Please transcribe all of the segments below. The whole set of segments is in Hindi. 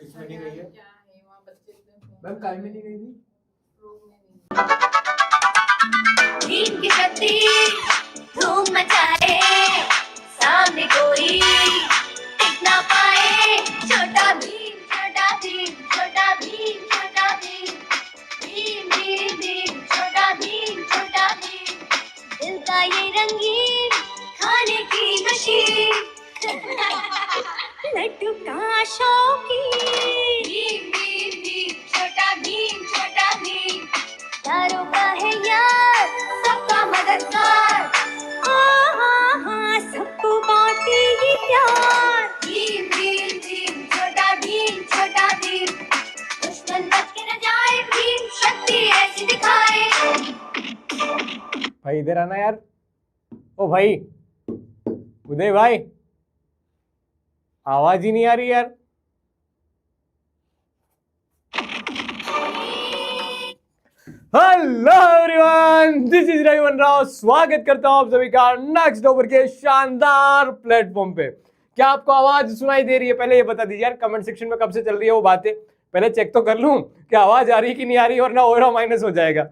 किसमें नहीं गई है? क्या है वहाँ बच्चे मैम काय में नहीं गई थी? भीम की शक्ति धूम मचाए, सामने कोई टिक ना पाए। छोटा भीम, छोटा भीम, छोटा भीम, छोटा भीम, भीम भीम भीम, छोटा भीम, छोटा भीम। दिल का ये रंगीन खाने की मशीन, लड्डू का शौकीन। भीम भीम भीम, छोटा भीम, छोटा भीम। यारों का है यार, सबका मददगार। सबको बांटे ये प्यार। भीम भीम भीम, छोटा भीम, छोटा भीम। दुश्मन बच के न जाए, भीम शक्ति ऐसी दिखाए। भाई इधर आना यार। ओ भाई उदय भाई, आवाज ही नहीं आ रही यार। Hello everyone, this is Ravivan Rao. स्वागत करता हूं आप सभी का नेक्स्ट ओवर के शानदार प्लेटफॉर्म पे। क्या आपको आवाज सुनाई दे रही है? पहले ये बता दीजिए यार, कमेंट सेक्शन में कब से चल रही है वो बातें। पहले चेक तो कर लूं कि आवाज आ रही कि नहीं आ रही, वरना ओरा माइनस हो जाएगा,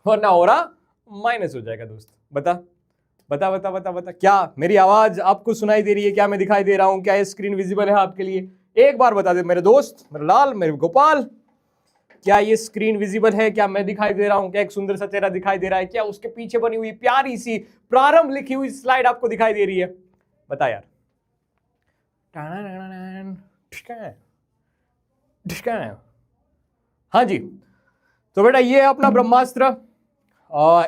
वरना ओरा माइनस हो जाएगा। दोस्त बता बता बता बता बता, क्या मेरी आवाज आपको सुनाई दे रही है? क्या मैं दिखाई दे रहा हूं? क्या ये स्क्रीन विजिबल है आपके लिए? एक बार बता दे मेरे दोस्त, मेरे लाल, मेरे गोपाल, क्या ये स्क्रीन विजिबल है? क्या मैं दिखाई दे रहा हूं? क्या एक सुंदर सा चेहरा दिखाई दे रहा है? क्या उसके पीछे बनी हुई प्यारी सी प्रारंभ लिखी हुई स्लाइड आपको दिखाई दे रही है? बता यार। हाँ जी, तो बेटा ये है अपना ब्रह्मास्त्र।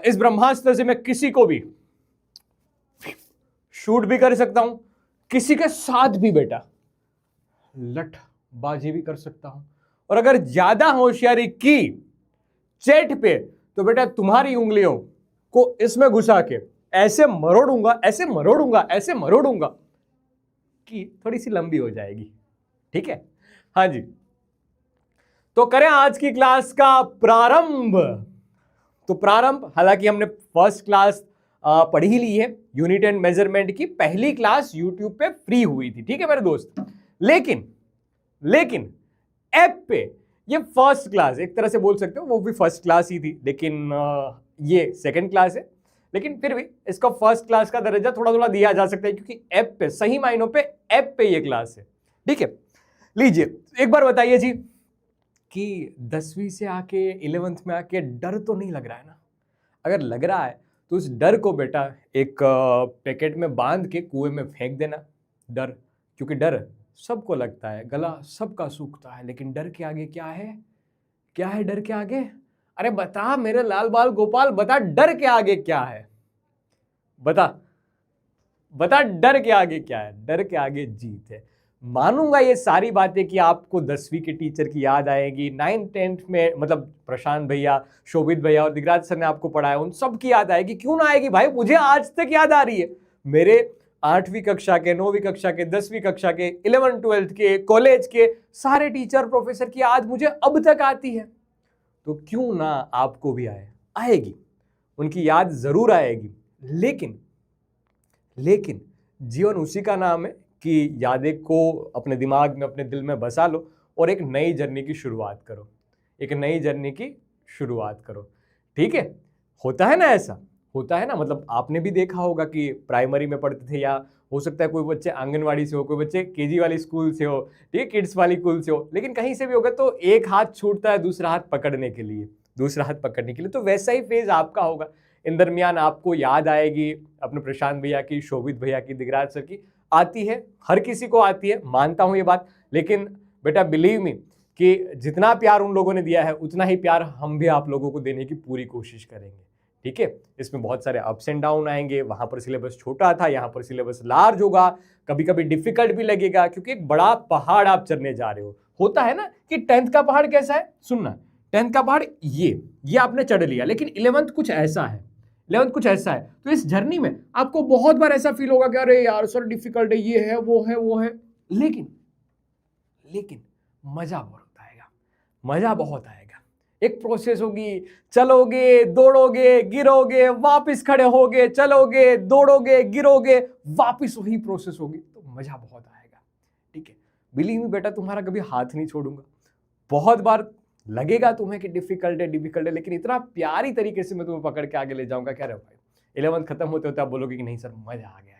इस ब्रह्मास्त्र से मैं किसी को भी शूट भी कर सकता हूं, किसी के साथ भी बेटा लठ बाजी भी कर सकता हूं, और अगर ज्यादा होशियारी की चेट पे तो बेटा तुम्हारी उंगलियों को इसमें घुसा के ऐसे मरोड़ूंगा, ऐसे मरोड़ूंगा, ऐसे मरोड़ूंगा कि थोड़ी सी लंबी हो जाएगी। ठीक है? हाँ जी, तो करें आज की क्लास का प्रारंभ। तो प्रारंभ, हालांकि हमने फर्स्ट क्लास पढ़ी ही ली है, यूनिट एंड मेजरमेंट की पहली क्लास यूट्यूब पे फ्री हुई थी। ठीक है मेरे दोस्त, लेकिन ऐप पे ये फर्स्ट क्लास, एक तरह से बोल सकते हो वो भी फर्स्ट क्लास ही थी, लेकिन ये सेकंड क्लास है। लेकिन फिर भी इसका फर्स्ट क्लास का दर्जा थोड़ा थोड़ा दिया जा सकता है, क्योंकि ऐप पे, सही मायनों पे ऐप पे ये क्लास है। ठीक है, लीजिए एक बार बताइए जी कि 10वीं से आके 11th में आके डर तो नहीं लग रहा है ना? अगर लग रहा है तो उस डर को बेटा एक पैकेट में बांध के कुएं में फेंक देना। डर, क्योंकि डर सबको लगता है, गला सबका सूखता है, लेकिन डर के आगे क्या है? क्या है डर के आगे? अरे बता मेरे लाल बाल गोपाल, बता डर के आगे क्या है? बता बता, डर के आगे क्या है? डर के आगे जीत है। मानूंगा ये सारी बातें कि आपको 10वीं के टीचर की याद आएगी, 9th 10th में मतलब प्रशांत भैया, शोभित भैया और दिगराज सर ने आपको पढ़ाया, उन सब की याद आएगी। क्यों ना आएगी भाई, मुझे आज तक याद आ रही है। मेरे 8वीं कक्षा के, 9वीं कक्षा के, 10वीं कक्षा के, 11th 12th के, कॉलेज के सारे टीचर प्रोफेसर की याद मुझे अब तक आती है। तो क्यों ना आपको भी आएगी, उनकी याद जरूर आएगी। लेकिन जीवन उसी का नाम है कि यादें को अपने दिमाग में, अपने दिल में बसा लो और एक नई जर्नी की शुरुआत करो, एक नई जर्नी की शुरुआत करो। ठीक है? होता है ना, ऐसा होता है ना। मतलब आपने भी देखा होगा कि प्राइमरी में पढ़ते थे, या हो सकता है कोई बच्चे आंगनवाड़ी से हो, कोई बच्चे केजी वाली स्कूल से हो, ठीक है, किड्स वाली स्कूल से हो, लेकिन कहीं से भी होगा तो एक हाथ छूटता है दूसरा हाथ पकड़ने के लिए, तो वैसा ही फेज आपका होगा। इन दरमियान आपको याद आएगी अपने प्रशांत भैया की, शोभित भैया की, दिगराज सर की। आती है, हर किसी को आती है, मानता हूं ये बात। लेकिन बेटा बिलीव मी कि जितना प्यार उन लोगों ने दिया है, उतना ही प्यार हम भी आप लोगों को देने की पूरी कोशिश करेंगे। ठीक है? इसमें बहुत सारे अप्स एंड डाउन आएंगे। वहां पर सिलेबस छोटा था, यहाँ पर सिलेबस लार्ज होगा, कभी कभी डिफिकल्ट भी लगेगा, क्योंकि एक बड़ा पहाड़ आप चढ़ने जा रहे हो। होता है ना कि 10th का पहाड़ कैसा है, सुनना। 10th का पहाड़ ये आपने चढ़ लिया, लेकिन 11th कुछ ऐसा है, 11th कुछ ऐसा है। तो इस जर्नी में आपको बहुत बार ऐसा फील होगा कि अरे यार सर डिफिकल्ट है, ये है, वो है, लेकिन मजा बहुत आएगा, मजा बहुत आएगा। एक प्रोसेस होगी, चलोगे, दौड़ोगे, गिरोगे, वापस खड़े होगे, चलोगे, दौड़ोगे, गिरोगे, वापस वही प्रोसेस होगी, तो मजा बहुत आएगा। ठीक है? बिलीव मी बेटा, तुम्हारा कभी हाथ नहीं छोड़ूंगा। बहुत बार लगेगा तुम्हें कि डिफिकल्ट है, लेकिन इतना प्यारी तरीके से मैं तुम्हें पकड़ के आगे ले जाऊंगा। क्या रे भाई, 11th खत्म होते होते आप बोलोगे कि नहीं सर मजा आ गया यार।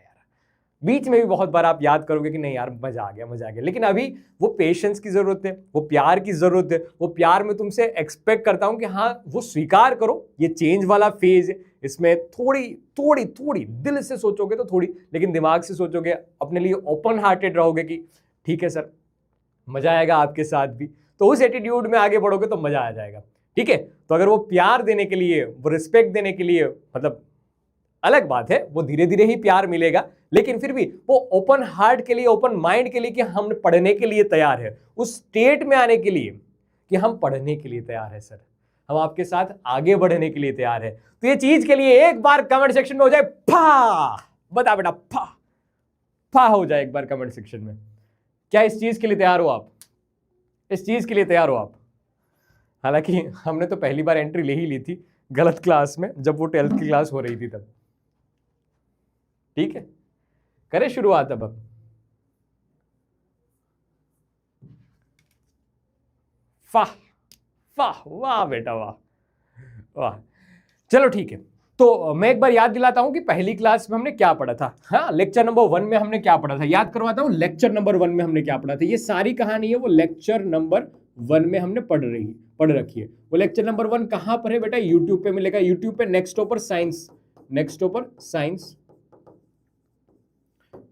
बीच में भी बहुत बार आप याद करोगे कि नहीं यार मजा आ गया। लेकिन अभी वो पेशेंस की जरूरत है, वो प्यार की जरूरत है। वो प्यार में तुमसे एक्सपेक्ट करता हूं कि हाँ वो स्वीकार करो, ये चेंज वाला फेज है, इसमें थोड़ी दिल से सोचोगे तो थोड़ी, लेकिन दिमाग से सोचोगे, अपने लिए ओपन हार्टेड रहोगे कि ठीक है सर मजा आएगा आपके साथ भी, तो उस एटीट्यूड में आगे बढ़ोगे तो मजा आ जाएगा। ठीक है, तो अगर वो प्यार देने के लिए, वो रिस्पेक्ट देने के लिए, मतलब अलग बात है, वो धीरे धीरे ही प्यार मिलेगा, लेकिन फिर भी वो ओपन हार्ट के लिए, ओपन माइंड के लिए कि हम पढ़ने के लिए तैयार है, उस स्टेट में आने के लिए कि हम पढ़ने के लिए तैयार है सर, हम आपके साथ आगे बढ़ने के लिए तैयार है। तो ये चीज के लिए एक बार कमेंट सेक्शन में हो जाए फा, बता बेटा फा हो जाए एक बार कमेंट सेक्शन में। क्या इस चीज के लिए तैयार हो आप? इस चीज के लिए तैयार हो आप? हालांकि हमने तो पहली बार एंट्री ले ही ली थी गलत क्लास में, जब वो 12th की क्लास हो रही थी तब। ठीक है, करें शुरुआत अब। वाह बेटा वाह। चलो ठीक है, तो मैं एक बार याद दिलाता हूं कि पहली क्लास में हमने क्या पढ़ा था। हाँ, लेक्चर नंबर 1 में हमने क्या पढ़ा था, याद करवाता हूं। लेक्चर नंबर 1 में हमने क्या पढ़ा था, ये सारी कहानी है वो लेक्चर नंबर 1 में हमने पढ़ रखी है। वो लेक्चर नंबर 1 कहां पर है बेटा? यूट्यूब पे मिलेगा, यूट्यूब पे नेक्स्ट टॉपर साइंस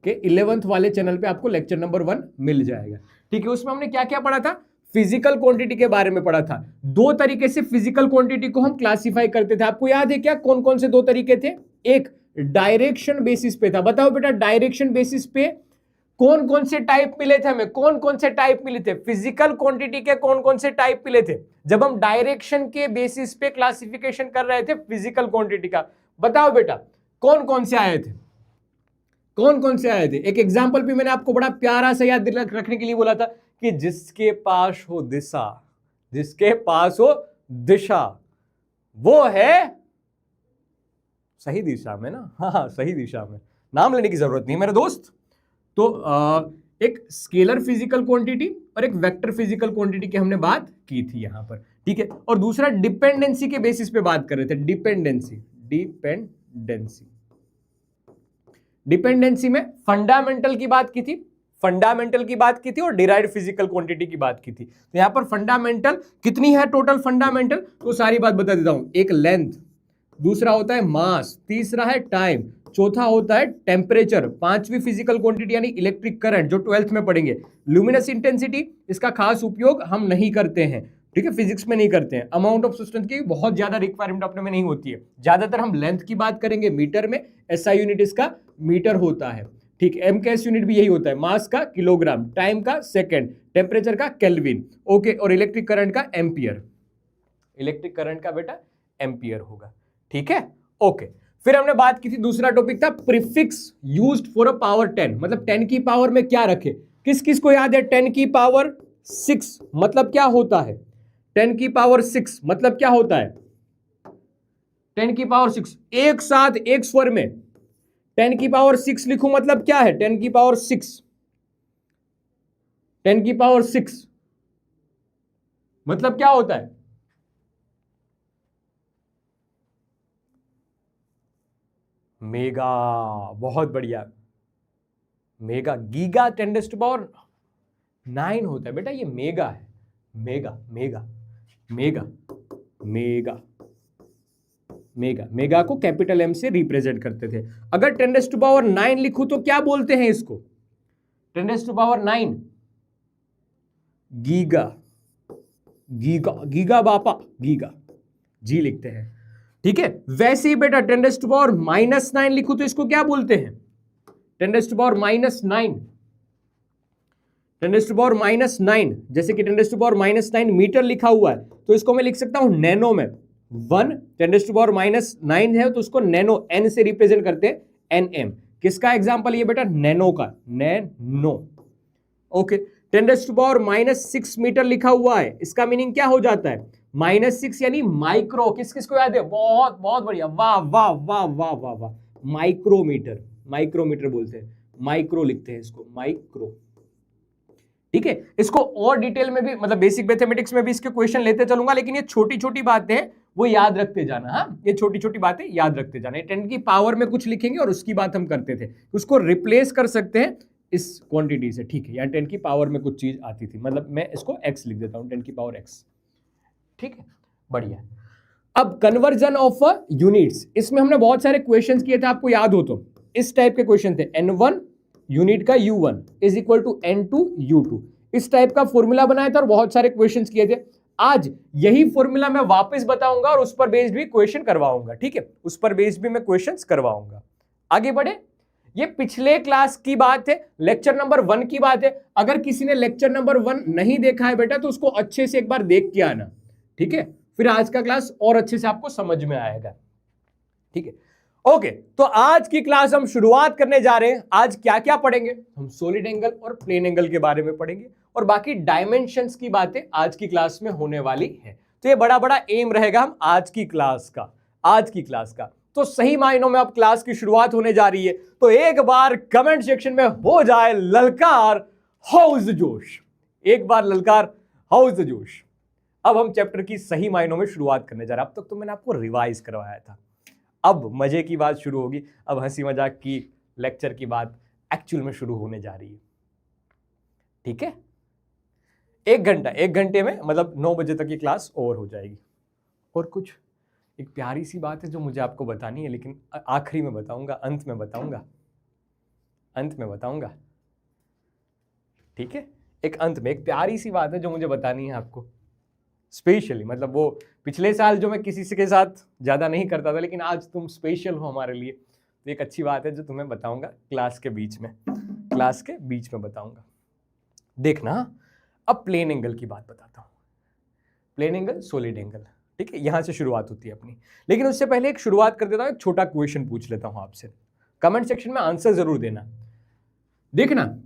के 11th वाले चैनल पे आपको लेक्चर नंबर 1 मिल जाएगा। ठीक है, उसमें हमने क्या क्या पढ़ा था? फिजिकल क्वांटिटी के बारे में पढ़ा था। 2 तरीके से फिजिकल क्वांटिटी को हम क्लासिफाई करते थे, आपको याद है क्या? कौन कौन से 2 तरीके थे? एक डायरेक्शन बेसिस पे था। बताओ बेटा, डायरेक्शन बेसिस पे कौन कौन से टाइप मिले थे हमें? कौन कौन से टाइप मिले थे फिजिकल क्वांटिटी के? कौन कौन से टाइप मिले थे जब हम डायरेक्शन के बेसिस पे क्लासिफिकेशन कर रहे थे फिजिकल क्वांटिटी का? बताओ बेटा, कौन कौन से आए थे? कौन कौन से आए थे? एक एग्जांपल भी मैंने आपको बड़ा प्यारा सा याद रखने के लिए बोला था कि जिसके पास हो दिशा वो है सही दिशा में ना। हाँ, सही दिशा में, नाम लेने की जरूरत नहीं मेरे दोस्त। तो एक स्केलर फिजिकल क्वांटिटी और एक वेक्टर फिजिकल क्वांटिटी की हमने बात की थी यहां पर। ठीक है, और दूसरा डिपेंडेंसी के बेसिस पे बात कर रहे थे। डिपेंडेंसी में फंडामेंटल की बात की थी और डिराइव्ड फिजिकल क्वांटिटी की बात की थी। तो यहां पर फंडामेंटल कितनी है टोटल फंडामेंटल, तो सारी बात बता देता हूं। एक लेंथ, दूसरा होता है मास, तीसरा है टाइम, चौथा होता है टेम्परेचर, 5वीं फिजिकल क्वांटिटी यानी इलेक्ट्रिक करंट जो 12th में पढ़ेंगे। ल्यूमिनस इंटेंसिटी, इसका खास उपयोग हम नहीं करते हैं, ठीक है, फिजिक्स में नहीं करते हैं। अमाउंट ऑफ सब्सटेंस की बहुत ज्यादा रिक्वायरमेंट अपने में नहीं होती है, ज्यादातर हम लेंथ की बात करेंगे मीटर में, एसआई यूनिट इसका मीटर होता है। ठीक, एम का एस यूनिट भी यही होता है, मास का किलोग्राम, टाइम का सेकंड, टेम्परेचर का केल्विन, ओके, और इलेक्ट्रिक करंट का एम्पियर। इलेक्ट्रिक करंट का बेटा एम्पियर होगा। ठीक है, ओके। फिर हमने बात की थी, दूसरा टॉपिक था prefix used for a power 10, मतलब 10 की पावर में क्या रखे। किस किस को याद है 10 की पावर 6 मतलब क्या होता है? 10 की पावर 6 मतलब क्या होता है? 10 की पावर 6 एक साथ एक स्वर में 10 की पावर 6 लिखूं मतलब क्या है? 10 की पावर 6, 10 की पावर 6 मतलब क्या होता है? मेगा, बहुत बढ़िया, मेगा। गीगा 10 टू पावर 9 होता है बेटा, ये मेगा है, mega mega mega mega mega mega को कैपिटल एम से रिप्रेजेंट करते थे। अगर 10 टू पावर 9 लिखूं तो क्या बोलते हैं इसको? 10 to power 9 giga, giga, giga बापा, गीगा, जी लिखते हैं। ठीक है, वैसे ही बेटा 10 टू पावर -9 लिखूं तो इसको क्या बोलते हैं? 10 टू पावर -9, 10 टू पावर -9, जैसे कि 10 टू पावर -9 मीटर लिखा हुआ है तो इसको मैं लिख सकता हूं नैनो में। 1 10 टू पावर -9 है तो उसको नैनो, एन से रिप्रेजेंट करते हैं, एनएम। किसका एग्जांपल ये बेटा? नैनो का, nano, okay. 10 to power -6 metre लिखा हुआ है, इसका मीनिंग क्या हो जाता है? -6 यानी माइक्रो। किस किस को याद है? बहुत बहुत बढ़िया, वाह वाह वाह वाह वाह वाह, माइक्रोमीटर, माइक्रोमीटर बोलते हैं, माइक्रो लिखते हैं इसको, माइक्रो। ठीक है, इसको और डिटेल में भी मतलब बेसिक मैथमेटिक्स में भी इसके क्वेश्चन लेते चलूंगा, लेकिन ये छोटी छोटी बातें हैं वो याद रखते जाना। हाँ, ये छोटी छोटी बातें याद रखते जाना। 10 की पावर में कुछ लिखेंगे और उसकी बात हम करते थे, उसको रिप्लेस कर सकते हैं इस क्वांटिटी से। ठीक है, यहाँ 10 की पावर में कुछ चीज आती थी, मतलब मैं इसको x लिख देता हूँ, 10 की पावर x। ठीक है, बढ़िया। अब कन्वर्जन ऑफ यूनिट्स, इसमें हमने बहुत सारे क्वेश्चंस किए थे, आपको याद हो तो इस टाइप के क्वेश्चन थे। n1 यूनिट का u1 is equal to n2 u2, इस टाइप का फॉर्मूला बनाया था और बहुत सारे क्वेश्चंस किए थे। आज यही फॉर्मूला मैं वापस बताऊंगा और उस पर बेस्ड भी क्वेश्चन करवाऊंगा। ठीक है, उस पर बेस्ड भी मैं क्वेश्चंस करवाऊंगा। आगे बढ़े, ये पिछले क्लास की बात है, लेक्चर नंबर 1 की बात है। अगर किसी ने लेक्चर नंबर 1 नहीं देखा है बेटा, तो उसको अच्छे से एक बार देख के आना। ठीक है, फिर आज का क्लास और अच्छे से आपको समझ में आएगा। ठीक है, ओके, तो आज की क्लास हम शुरुआत करने जा रहे हैं। आज क्या क्या पढ़ेंगे हम? सॉलिड एंगल और प्लेन एंगल के बारे में पढ़ेंगे और बाकी डायमेंशंस की बातें आज की क्लास में होने वाली है। तो ये बड़ा बड़ा एम रहेगा हम आज की क्लास का। तो सही मायनों में अब क्लास की शुरुआत होने जा रही है, तो एक बार कमेंट सेक्शन में हो जाए ललकार हाउस जोश, एक बार ललकार हाउस जोश। अब हम चैप्टर की सही मायनों में शुरुआत करने जा रहे हैं। अब तक तो मैंने आपको रिवाइज करवाया था, अब मजे की बात शुरू होगी। अब हंसी मजाक की लेक्चर की बात एक्चुअल में शुरू होने जा रही है। ठीक है, एक घंटे में मतलब 9 बजे तक ये क्लास ओवर हो जाएगी। और कुछ एक प्यारी सी बात है जो मुझे आपको बतानी है, लेकिन आखिरी में बताऊंगा, अंत में बताऊंगा। ठीक है, एक अंत में एक प्यारी सी बात है जो मुझे बतानी है आपको स्पेशली। मतलब वो पिछले साल जो मैं किसी से के साथ ज़्यादा नहीं करता था, लेकिन आज तुम स्पेशल हो हमारे लिए, तो एक अच्छी बात है जो तुम्हें बताऊंगा क्लास के बीच में बताऊंगा। देखना, अब प्लेन एंगल की बात बताता हूँ। प्लेन एंगल, सॉलिड एंगल, ठीक है, यहाँ से शुरुआत होती है अपनी। लेकिन उससे पहले एक शुरुआत कर देता हूँ, एक छोटा क्वेश्चन पूछ लेता हूँ आपसे। कमेंट सेक्शन में आंसर जरूर देना। देखना,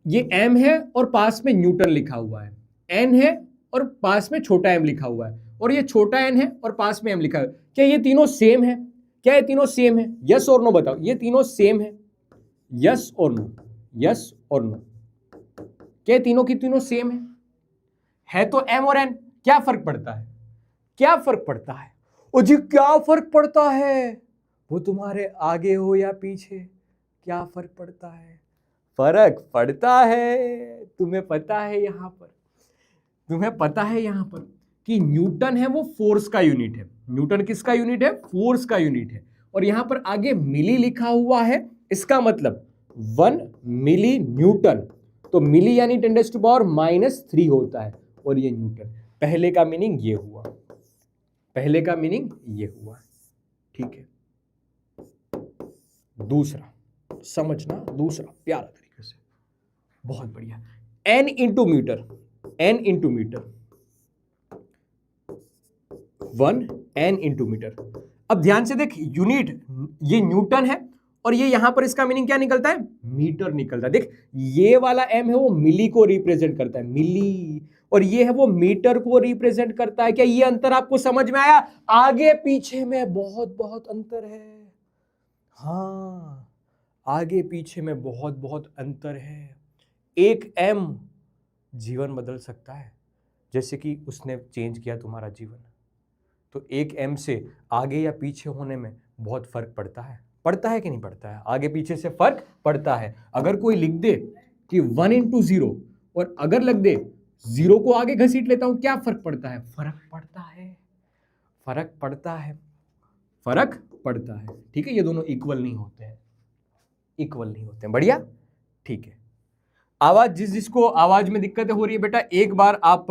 ये m है और पास में न्यूटन लिखा हुआ है, n है और पास में छोटा m लिखा हुआ है, और ये छोटा n है और पास में m लिखा है। क्या ये तीनों सेम है? यस और नो बताओ, ये तीनों सेम है? यस और नो, क्या तीनों की तीनों सेम है तो m और n, क्या फर्क पड़ता है? ओ जी, क्या फर्क पड़ता है? वो तुम्हारे आगे हो या पीछे, क्या फर्क पड़ता है? फर्क पड़ता है, तुम्हें पता है यहां पर कि न्यूटन है वो फोर्स का यूनिट है। न्यूटन किसका यूनिट है? फोर्स का यूनिट है। और यहां पर आगे मिली लिखा हुआ है, इसका मतलब 1 मिली न्यूटन, तो मिली यानी 10⁻³ होता है, और ये न्यूटन। पहले का मीनिंग ये हुआ, ठीक है। दूसरा समझना, दूसरा प्यारा तरीके से, बहुत बढ़िया। n into metre, 1 n into metre. अब ध्यान से देख, यूनिट ये न्यूटन है और ये यहां पर इसका मीनिंग क्या निकलता है? मीटर निकलता है। देख, ये वाला m है वो मिली को रिप्रेजेंट करता है, मिली, और ये है वो मीटर को रिप्रेजेंट करता है। क्या ये अंतर आपको समझ में आया? आगे पीछे में बहुत अंतर है। हाँ, आगे पीछे में बहुत अंतर है। एक m जीवन बदल सकता है, जैसे कि उसने चेंज किया तुम्हारा जीवन। तो एक m से आगे या पीछे होने में बहुत फर्क पड़ता है कि नहीं पड़ता है? आगे पीछे से फर्क पड़ता है। अगर कोई लिख दे कि 1 इंटू 0 और अगर लग दे 0 को आगे घसीट लेता हूं, क्या फर्क पड़ता है? फर्क पड़ता है। ठीक है, ये दोनों इक्वल नहीं होते हैं। बढ़िया, ठीक है। आवाज जिसको आवाज में दिक्कतें हो रही है बेटा, एक बार आप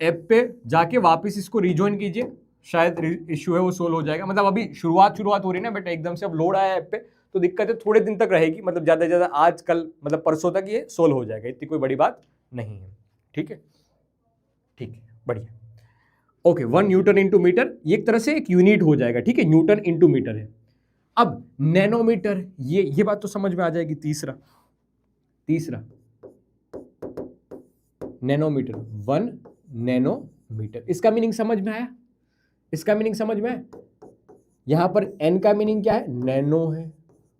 ऐप पे जाके वापस इसको रिजॉइन कीजिए, शायद इश्यू है वो सोल्व हो जाएगा। मतलब अभी शुरुआत हो रही है ना बेटा, एकदम से अब लोड आया ऐप पे, तो दिक्कतें थोड़े दिन तक रहेगी। मतलब ज्यादा से ज्यादा आज कल मतलब परसों तक ये सोल्व हो जाएगा, इतनी कोई बड़ी बात नहीं है। ठीक है, बढ़िया। ओके, 1 न्यूटन इंटू मीटर, ये एक तरह से एक यूनिट हो जाएगा। ठीक है, न्यूटन इंटू मीटर है। अब नैनोमीटर, ये बात तो समझ में आ जाएगी। तीसरा नैनोमीटर, 1 नैनोमीटर, इसका मीनिंग समझ में आया? यहां पर n का मीनिंग क्या है? नैनो है,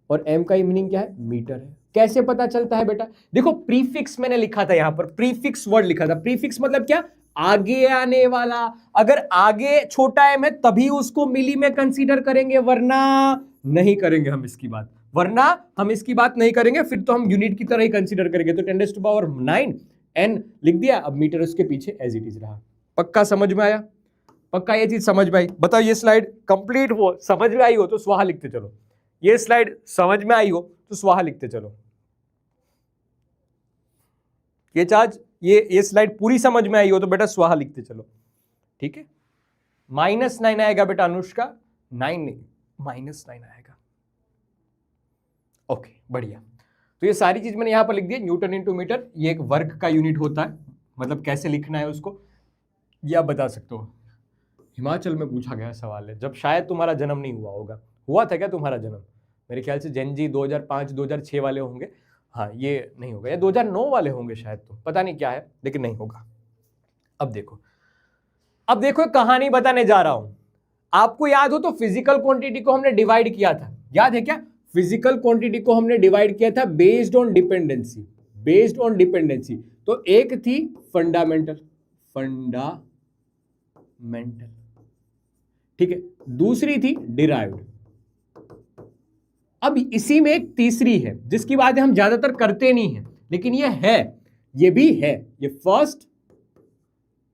और m का मीनिंग क्या है? मीटर है। कैसे पता चलता है बेटा? देखो प्रीफिक्स मैंने लिखा था, यहां पर प्रीफिक्स वर्ड लिखा था। प्रीफिक्स मतलब क्या? आगे आने वाला। अगर आगे छोटा m है तभी उसको मिली में कंसीडर करेंगे, वरना नहीं करेंगे हम इसकी बात, वरना हम इसकी बात नहीं करेंगे, फिर तो हम यूनिट की तरह ही कंसीडर करेंगे। तो 10⁻9 n लिख दिया, अब मीटर उसके पीछे एज इट इज रहा। पक्का समझ में आया? पक्का ये चीज समझ में आई? बताओ ये स्लाइड कंप्लीट हो, समझ में आई हो तो स्वाहा लिखते चलो। ये स्लाइड समझ में आई हो तो स्वाहा लिखते चलो। ये चार्ज ये स्लाइड पूरी समझ में आई हो तो बेटा स्वाहा लिखते चलो, ठीक है? -9 आएगा बेटा अनुष्का, 9 नहीं, -9 आएगा। ओके, बढ़िया। तो ये सारी चीज मैंने यहां पर लिख दी। न्यूटन इंटू मीटर ये एक वर्क का यूनिट होता है, मतलब कैसे लिखना है उसको ये आप बता सकते हो। हिमाचल में पूछा गया सवाल है, जब शायद तुम्हारा जन्म नहीं हुआ होगा। हुआ था क्या तुम्हारा जन्म? मेरे ख्याल से जनजी 2005-2006 वाले होंगे। हाँ, ये नहीं होगा, या 2009 वाले होंगे शायद, तो पता नहीं क्या है, लेकिन नहीं होगा। अब देखो एक कहानी बताने जा रहा हूं। आपको याद हो तो फिजिकल क्वांटिटी को हमने डिवाइड किया था, याद है क्या? फिजिकल क्वांटिटी को हमने डिवाइड किया था based on dependency, based on dependency. तो एक थी फंडामेंटल, ठीक है, दूसरी थी डिराइव्ड। अब इसी में एक तीसरी है जिसकी बात हम ज्यादातर करते नहीं है, लेकिन ये है, ये भी है, ये फर्स्ट,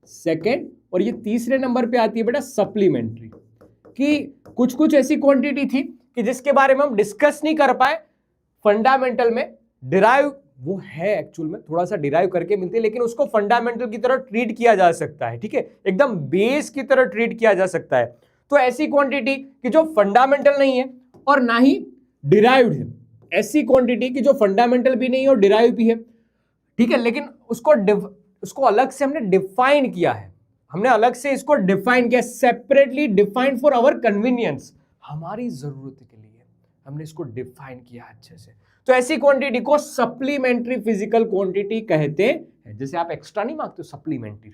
सेकंड और ये तीसरे नंबर पे आती है बेटा सप्लीमेंट्री। कि कुछ कुछ ऐसी क्वांटिटी थी कि जिसके बारे में हम डिस्कस नहीं कर पाए फंडामेंटल में। डिराइव वो है एक्चुअल में, थोड़ा सा डिराइव करके मिलती है, लेकिन उसको फंडामेंटल की तरह ट्रीट किया जा सकता है, ठीक है, एकदम बेस की तरह ट्रीट किया जा सकता है। तो ऐसी क्वांटिटी कि जो फंडामेंटल नहीं है और ना ही डिराइव्ड है, ऐसी क्वांटिटी की जो फंडामेंटल भी नहीं है और डिराइव भी है, ठीक है, लेकिन उसको अलग से हमने डिफाइन किया है, हमने अलग से इसको डिफाइन किया, separately defined for our convenience, हमारी जरूरत के लिए हमने इसको डिफाइन किया अच्छे से। तो ऐसी क्वांटिटी को सप्लीमेंट्री फिजिकल क्वांटिटी कहते हैं। जैसे आप एक्स्ट्रा नहीं मांगते, सप्लीमेंट्री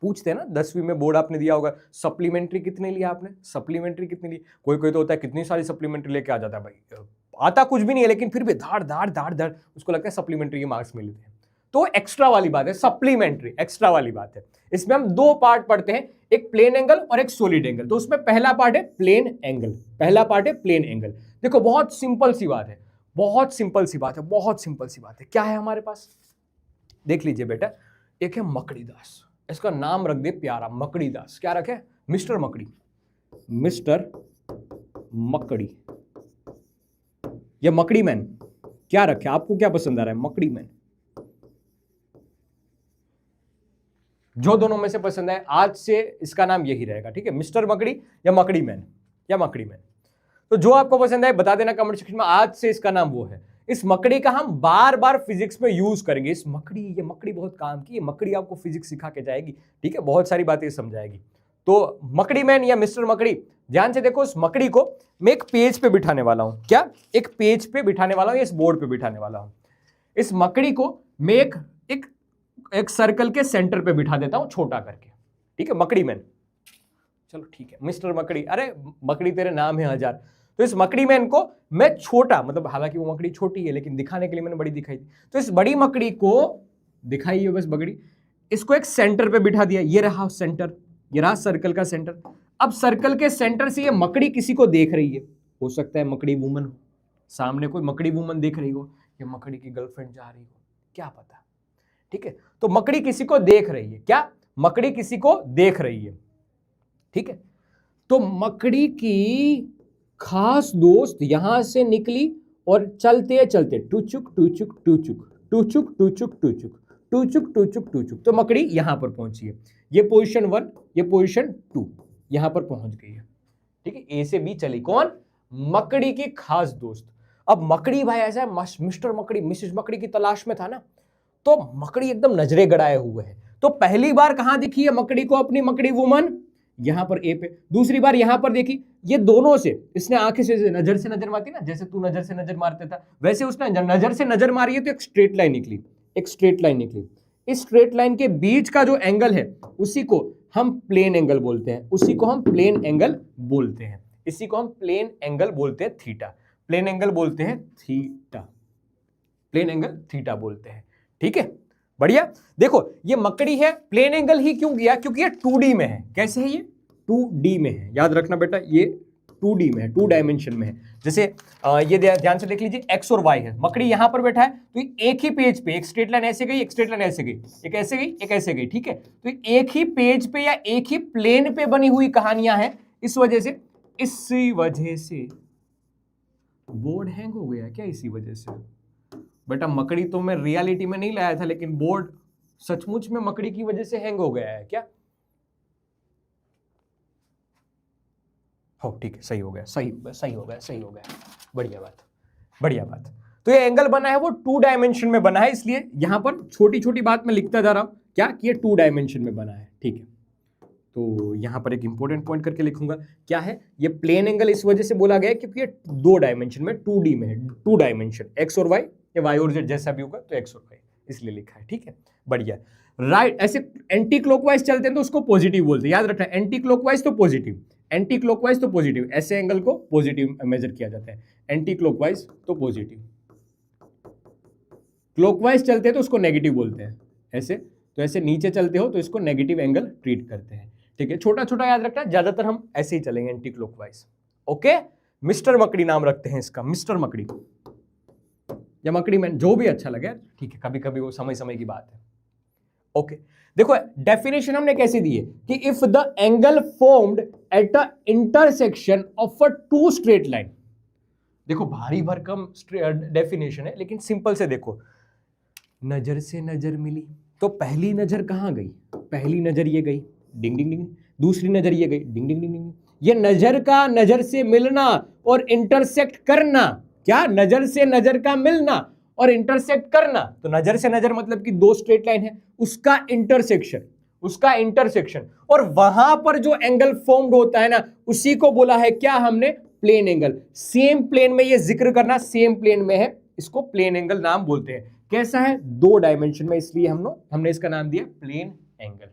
पूछते हैं ना, 10वीं में बोर्ड आपने दिया होगा, सप्लीमेंट्री कितने लिया आपने, सप्लीमेंट्री कितने ली? कोई कोई तो होता है कितनी सारी सप्लीमेंट्री लेके आ जाता है, भाई आता कुछ भी नहीं है लेकिन फिर भी धाड़ धाड़ धाड़ धाड़ उसको लगता है सप्लीमेंट्री के मार्क्स मिलते हैं। तो एक्स्ट्रा वाली बात है, सप्लीमेंट्री एक्स्ट्रा वाली बात है। इसमें हम दो पार्ट पढ़ते हैं, एक प्लेन एंगल और एक सॉलिड एंगल। तो उसमें पहला पार्ट है प्लेन एंगल, पहला पार्ट है प्लेन एंगल। देखो बहुत सिंपल सी बात है, बहुत सिंपल सी बात है, बहुत सिंपल सी बात है। क्या है हमारे पास, देख लीजिए बेटा, एक है मकड़ीदास, इसका नाम रख दे प्यारा, मकड़ीदास। क्या रखे? मिस्टर मकड़ी, मिस्टर मकड़ी या मकड़ी मैन, क्या रखे? आपको क्या पसंद आ रहा है, मकड़ी मैन, जो दोनों में से पसंद है, आज से इसका नाम यही रहेगा, ठीक है, मिस्टर मकड़ी या मकड़ी मैन या मकड़ी मैन। तो जो आपको पसंद है बता देना कमेंट सेक्शन में, आज से इसका नाम वो है। इस मकड़ी का हम बार बार फिजिक्स में यूज करेंगे। इस मकड़ी, ये मकड़ी बहुत काम की, ये मकड़ी आपको फिजिक्स सिखा के जाएगी, ठीक है, बहुत सारी बातें समझाएगी। तो मकड़ी मैन या मिस्टर मकड़ी, ध्यान से देखो, इस मकड़ी को मैं एक पेज पे बिठाने वाला हूं। क्या? एक पेज पे बिठाने वाला हूं, इस बोर्ड पे बिठाने वाला हूं। इस मकड़ी को मैं एक सर्कल के सेंटर पे बिठा देता हूं, छोटा करके, ठीक है, मकड़ी मैन। चलो ठीक है, मिस्टर मकड़ी, अरे मकड़ी तेरे नाम है हजार। तो इस मकड़ी मैन को मैं छोटा, मतलब हालांकि वो मकड़ी छोटी है लेकिन दिखाने के लिए मैंने बड़ी दिखाई थी, तो इस बड़ी मकड़ी को दिखाई है बस बकड़ी, इसको एक सेंटर पे बिठा दिया। ये रहा सेंटर, ये रहा सर्कल का सेंटर। अब सर्कल के सेंटर से ये मकड़ी किसी को देख रही है, हो सकता है मकड़ी वुमन हो, सामने कोई मकड़ी वुमन देख रही हो, या मकड़ी की गर्लफ्रेंड जा रही हो, क्या पता, ठीक है। तो मकड़ी किसी को देख रही है, क्या? मकड़ी किसी को देख रही है, ठीक है। तो मकड़ी की खास दोस्त यहां से निकली और चलते चलते टुचुक टुचुक टुचुक टुचुक टुचुक टुचुक टुचुक टुचुक टुचुक, तो मकड़ी यहां पर पहुंची है। ये पोजीशन 1, ये पोजीशन 2, यहां पर पहुंच गई है, ठीक है। ए से बी चली, कौन? मकड़ी की खास दोस्त। अब मकड़ी भाई ऐसा है, मिस्टर मकड़ी मिसेस मकड़ी की तलाश में था ना, तो मकड़ी एकदम नजरे गड़ाए हुए है। तो पहली बार कहां दिखी है मकड़ी को अपनी मकड़ी वुमन? यहां पर ए पे। दूसरी बार यहां पर देखी, ये दोनों से इसने आंखें से नजर मारती ना, जैसे तू नजर से नजर मारता था, वैसे उसने नजर से नजर मारी है, तो एक स्ट्रेट लाइन निकली, एक स्ट्रेट लाइन निकली। इस स्ट्रेट लाइन के बीच का जो एंगल है उसी को हम प्लेन एंगल बोलते हैं, उसी को हम प्लेन एंगल बोलते हैं, इसी को हम प्लेन एंगल बोलते हैं, थीटा, प्लेन एंगल बोलते हैं थीटा, प्लेन एंगल थीटा बोलते हैं। ठीक है, बढ़िया। देखो ये मकड़ी है, प्लेन एंगल ही क्यों किया, क्योंकि ये 2D में है। कैसे है ये? 2D में है, याद रखना बेटा, ये 2D में है, 2 डायमेंशन में है। जैसे ये ध्यान से देख लीजिए, x और y है, मकड़ी यहां पर बैठा है, तो एक ही पेज पे एक स्ट्रेट लाइन ऐसे गई, एक स्ट्रेट लाइन ऐसे गई, एक ऐसे गई, एक ऐसे गई। ठीक है, तो एक ही पेज पे या एक ही प्लेन पे बनी हुई कहानियां हैं। इस वजह से बोर्ड हैंग हो गया क्या? इसी वजह से बेटा, मकड़ी तो मैं रियलिटी में नहीं लाया था, लेकिन बोर्ड सचमुच में मकड़ी की वजह से हैंग हो गया है क्या? हो ठीक है, सही हो गया, सही हो गया, बढ़िया बात। तो ये एंगल बना है वो 2 डायमेंशन में बना है, इसलिए यहां पर छोटी छोटी बात मैं लिखता जा रहा हूं क्या, कि ये 2 डायमेंशन में बना है। ठीक है, तो यहां पर एक इंपॉर्टेंट पॉइंट करके लिखूंगा, क्या है ये प्लेन एंगल इस वजह से बोला गया है क्योंकि ये 2 डायमेंशन में 2D में है, 2 डायमेंशन, एक्स और वाई, या वाई और जेड जैसा भी होगा, तो एक्स और वाई इसलिए लिखा है। ठीक है, बढ़िया। राइट, ऐसे एंटी क्लॉकवाइज चलते हैं तो उसको पॉजिटिव बोलते हैं, याद रखना, एंटी क्लॉकवाइज तो पॉजिटिव, एंटी क्लॉकवाइज तो पॉजिटिव, ऐसे एंगल को पॉजिटिव मेजर किया जाता है, एंटी क्लॉकवाइज तो पॉजिटिव, क्लॉकवाइज चलते हैं तो उसको नेगेटिव बोलते हैं, ऐसे तो ऐसे नीचे चलते हो तो इसको नेगेटिव एंगल ट्रीट करते हैं। ठीक है, छोटा छोटा याद रखना, ज्यादातर हम ऐसे ही चलेंगे एंटी क्लॉकवाइज। ओके, मिस्टर मकड़ी नाम रखते हैं इसका, मिस्टर मकड़ी या मकड़ी मैन, जो भी अच्छा लगे। ठीक है, कभी कभी वो समय समय की बात है। ओके, देखो डेफिनेशन हमने कैसे दी है कि if the angle formed at a intersection of a 2 straight line, देखो भारी भरकम डेफिनेशन है, लेकिन सिंपल से देखो, नजर से नजर मिली तो पहली नजर कहां गई? पहली नजर ये गई, डिंग डिंग डिंग, दूसरी नजर ये गई, डिंग डिंग डिंग डिंग। ये नजर का नजर से मिलना और इंटरसेक्ट करना, क्या? नजर से नजर का मिलना और इंटरसेक्ट करना, तो नजर से नजर मतलब कि 2 स्ट्रेट लाइन है, उसका इंटरसेक्शन, और वहां पर जो एंगल फॉर्म्ड होता है ना, उसी को बोला है क्या हमने? Plane angle. सेम प्लेन में ये जिक्र करना, सेम प्लेन में है, इसको प्लेन एंगल नाम बोलते हैं। कैसा है? 2 डायमेंशन में, इसलिए हमने इसका नाम दिया प्लेन एंगल।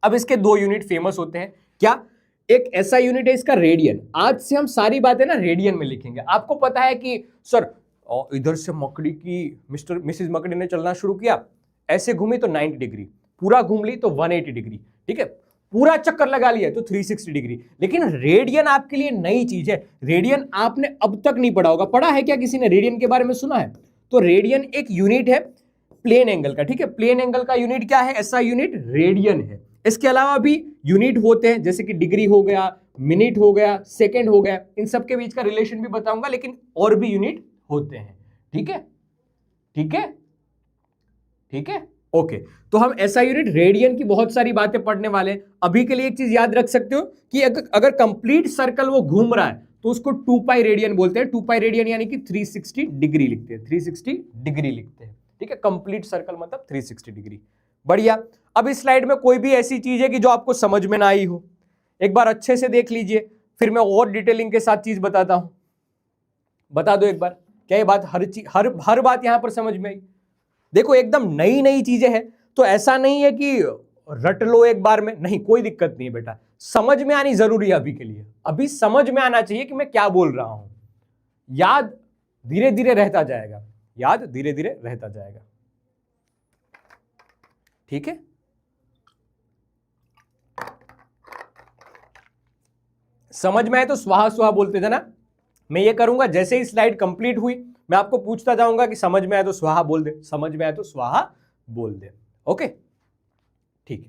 अब इसके 2 यूनिट फेमस होते हैं, क्या? एक ऐसा यूनिट है इसका रेडियन। आज से हम सारी बातें ना रेडियन में लिखेंगे। आपको पता है कि सर इधर से मकड़ी की मिसिस मकड़ी ने चलना शुरू किया, ऐसे घूमी तो 90 डिग्री, पूरा घूम ली तो 180 डिग्री, ठीक है, पूरा चक्कर लगा लिया तो 360 डिग्री। लेकिन रेडियन आपके लिए नई चीज है, रेडियन आपने अब तक नहीं पढ़ा होगा। पढ़ा है क्या किसी ने? रेडियन के बारे में सुना है? तो रेडियन एक यूनिट है प्लेन एंगल का। ठीक है, प्लेन एंगल का यूनिट क्या है? ऐसा यूनिट रेडियन है। इसके अलावा भी यूनिट होते हैं, जैसे कि डिग्री हो गया, मिनट हो गया, सेकंड हो गया, इन सब के बीच का रिलेशन भी बताऊंगा, लेकिन और भी यूनिट होते हैं। ठीक है, ठीक है, ठीक है, ओके। तो हम ऐसा यूनिट रेडियन की बहुत सारी बातें पढ़ने वाले हैं। अभी के लिए एक चीज याद रख सकते हो कि अगर कंप्लीट सर्कल वो घूम रहा है तो उसको 2 पाई रेडियन बोलते हैं। 2 पाई रेडियन यानी कि 360 डिग्री लिखते हैं, 360 डिग्री लिखते हैं। ठीक है, कंप्लीट सर्कल मतलब 360 डिग्री। बढ़िया। अब इस स्लाइड में कोई भी ऐसी चीज है कि जो आपको समझ में ना आई हो, एक बार अच्छे से देख लीजिए, फिर मैं और डिटेलिंग के साथ चीज बताता हूं। बता दो एक बार, क्या ये बात हर बात यहां पर समझ में आई? देखो एकदम नई नई चीजें हैं, तो ऐसा नहीं है कि रट लो एक बार में, नहीं, कोई दिक्कत नहीं है बेटा, समझ में आनी जरूरी है। अभी के लिए अभी समझ में आना चाहिए कि मैं क्या बोल रहा हूं। याद धीरे धीरे रहता जाएगा, याद धीरे धीरे रहता जाएगा। ठीक है, समझ में आए तो स्वाहा स्वाहा बोलते जाना। मैं ये करूंगा, जैसे ही स्लाइड कंप्लीट हुई मैं आपको पूछता जाऊंगा कि समझ में आए तो स्वाहा बोल दे, समझ में आए तो स्वाहा बोल दे। ओके, ठीक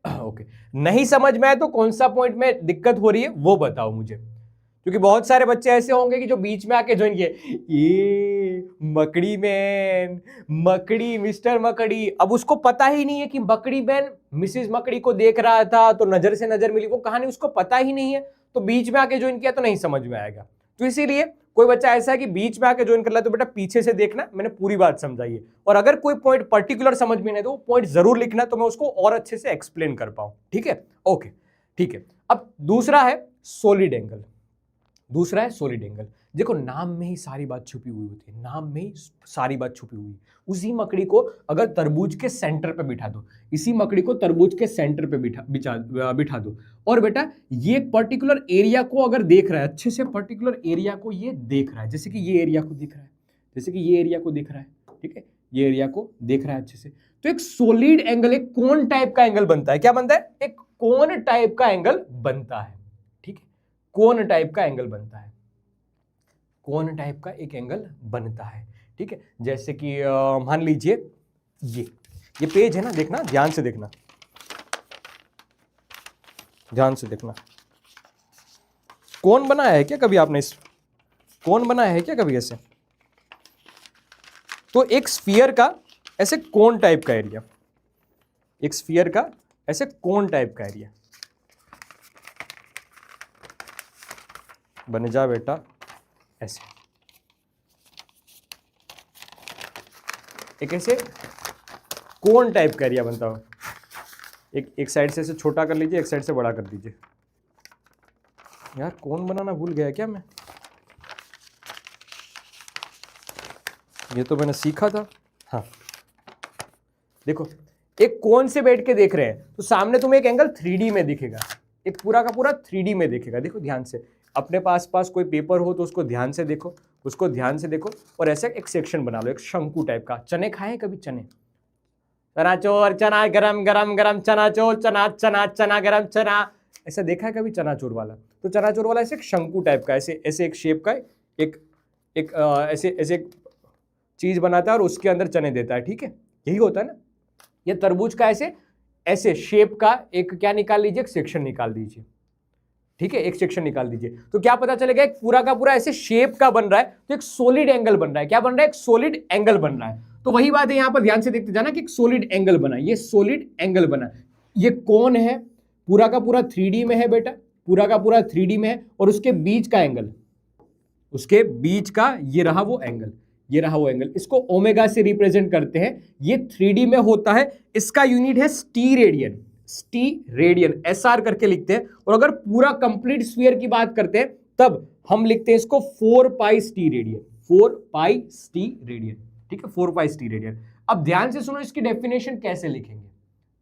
है, ओके। नहीं समझ में आए तो कौन सा पॉइंट में दिक्कत हो रही है वो बताओ मुझे, क्योंकि बहुत सारे बच्चे ऐसे होंगे कि जो बीच में आके ज्वाइन किए, ये मकड़ी मैन, मकड़ी, मिस्टर मकड़ी। अब उसको पता ही नहीं है कि मकड़ी मैन मिसिस मकड़ी को देख रहा था तो नजर से नजर मिली, वो कहानी उसको पता ही नहीं है, तो बीच में आके ज्वाइन किया तो नहीं समझ में आएगा। तो इसीलिए कोई बच्चा ऐसा है कि बीच में आके ज्वाइन कर रहा है तो बेटा पीछे से देखना, मैंने पूरी बात समझाई है। और अगर कोई पॉइंट पर्टिकुलर समझ में नहीं तो वो पॉइंट जरूर लिखना, तो मैं उसको और अच्छे से एक्सप्लेन कर पाऊं। ठीक है, ओके, ठीक है। अब दूसरा है सॉलिड एंगल। दूसरा है सॉलिड एंगल। देखो नाम में ही सारी बात छुपी हुई होती है, नाम में ही सारी बात छुपी हुई है। उसी मकड़ी को अगर तरबूज के सेंटर पे बिठा दो, इसी मकड़ी को तरबूज के सेंटर पे बिठा दो, और बेटा ये पर्टिकुलर एरिया को अगर देख रहा है अच्छे से, पर्टिकुलर एरिया को ये देख रहा है, जैसे कि ये एरिया को दिख रहा है, जैसे कि ये एरिया को देख रहा है, ठीक है, ये एरिया को देख रहा है अच्छे से, तो एक सॉलिड एंगल, एक कोन टाइप का एंगल बनता है। क्या बनता है? एक कोन टाइप का एंगल बनता है, ठीक है, कोन टाइप का एंगल बनता है, कोन टाइप का एक एंगल बनता है, ठीक है। जैसे कि मान लीजिए ये पेज है ना, देखना ध्यान से देखना, ध्यान से देखना, कौन बनाया है क्या कभी आपने? इस कौन बनाया है क्या कभी ऐसे? तो एक स्फीयर का ऐसे कोन टाइप का एरिया, एक स्फीयर का ऐसे कोन टाइप का एरिया बन जा बेटा ऐसे, एक ऐसे कोन टाइप का एरिया बनता हो। एक साइड से ऐसे छोटा कर लीजिए, एक साइड से बड़ा कर दीजिए। यार कोन बनाना भूल गया क्या मैं? ये तो मैंने सीखा था। हाँ देखो, एक कोन से बैठ के देख रहे हैं तो सामने तुम्हें एक एंगल 3D में दिखेगा, एक पूरा का पूरा 3D में दिखेगा। देखो ध्यान से, अपने पास कोई पेपर हो तो उसको ध्यान से देखो, उसको ध्यान से देखो, और ऐसे एक सेक्शन बना लो, एक शंकु टाइप का। चने खाए कभी? चने, चना चोर, चना गरम गरम गरम, चना चोर, चना चना चना गरम चना, ऐसा देखा है कभी चना चोर वाला? तो चना चोर वाला ऐसे एक शंकु टाइप का, ऐसे ऐसे एक शेप का एक ऐसे ऐसे एक चीज बनाता है और उसके अंदर चने देता है, ठीक है, यही होता है ना। ये तरबूज का ऐसे ऐसे शेप का एक क्या निकाल लीजिए, एक सेक्शन निकाल दीजिए, ठीक है, एक सेक्शन निकाल दीजिए, तो क्या पता चलेगा एक पूरा का पूरा ऐसे शेप का बन रहा है, तो एक सॉलिड एंगल बन रहा है। क्या बन रहा है? एक सॉलिड एंगल बन रहा है। तो वही बात है, यहां पर ध्यान से देखते जाना कि एक सॉलिड एंगल बना, ये सॉलिड एंगल बना, ये कौन है? पूरा का पूरा 3D में है बेटा, पूरा का पूरा 3D में है, और उसके बीच का एंगल, उसके बीच का ये रहा वो एंगल, ये रहा वो एंगल, इसको ओमेगा से रिप्रेजेंट करते हैं। ये 3D में होता है, इसका यूनिट है स्टी रेडियन, स्टी रेडियन, SR करके लिखते हैं। और अगर पूरा कंप्लीट स्फीयर की बात करते हैं तब हम लिखते हैं इसको 4 पाई स्टी रेडियन, 4 पाई स्टी रेडियन, ठीक है, 4 पाई स्टी रेडियन। अब ध्यान से सुनो, इसकी डेफिनेशन कैसे लिखेंगे,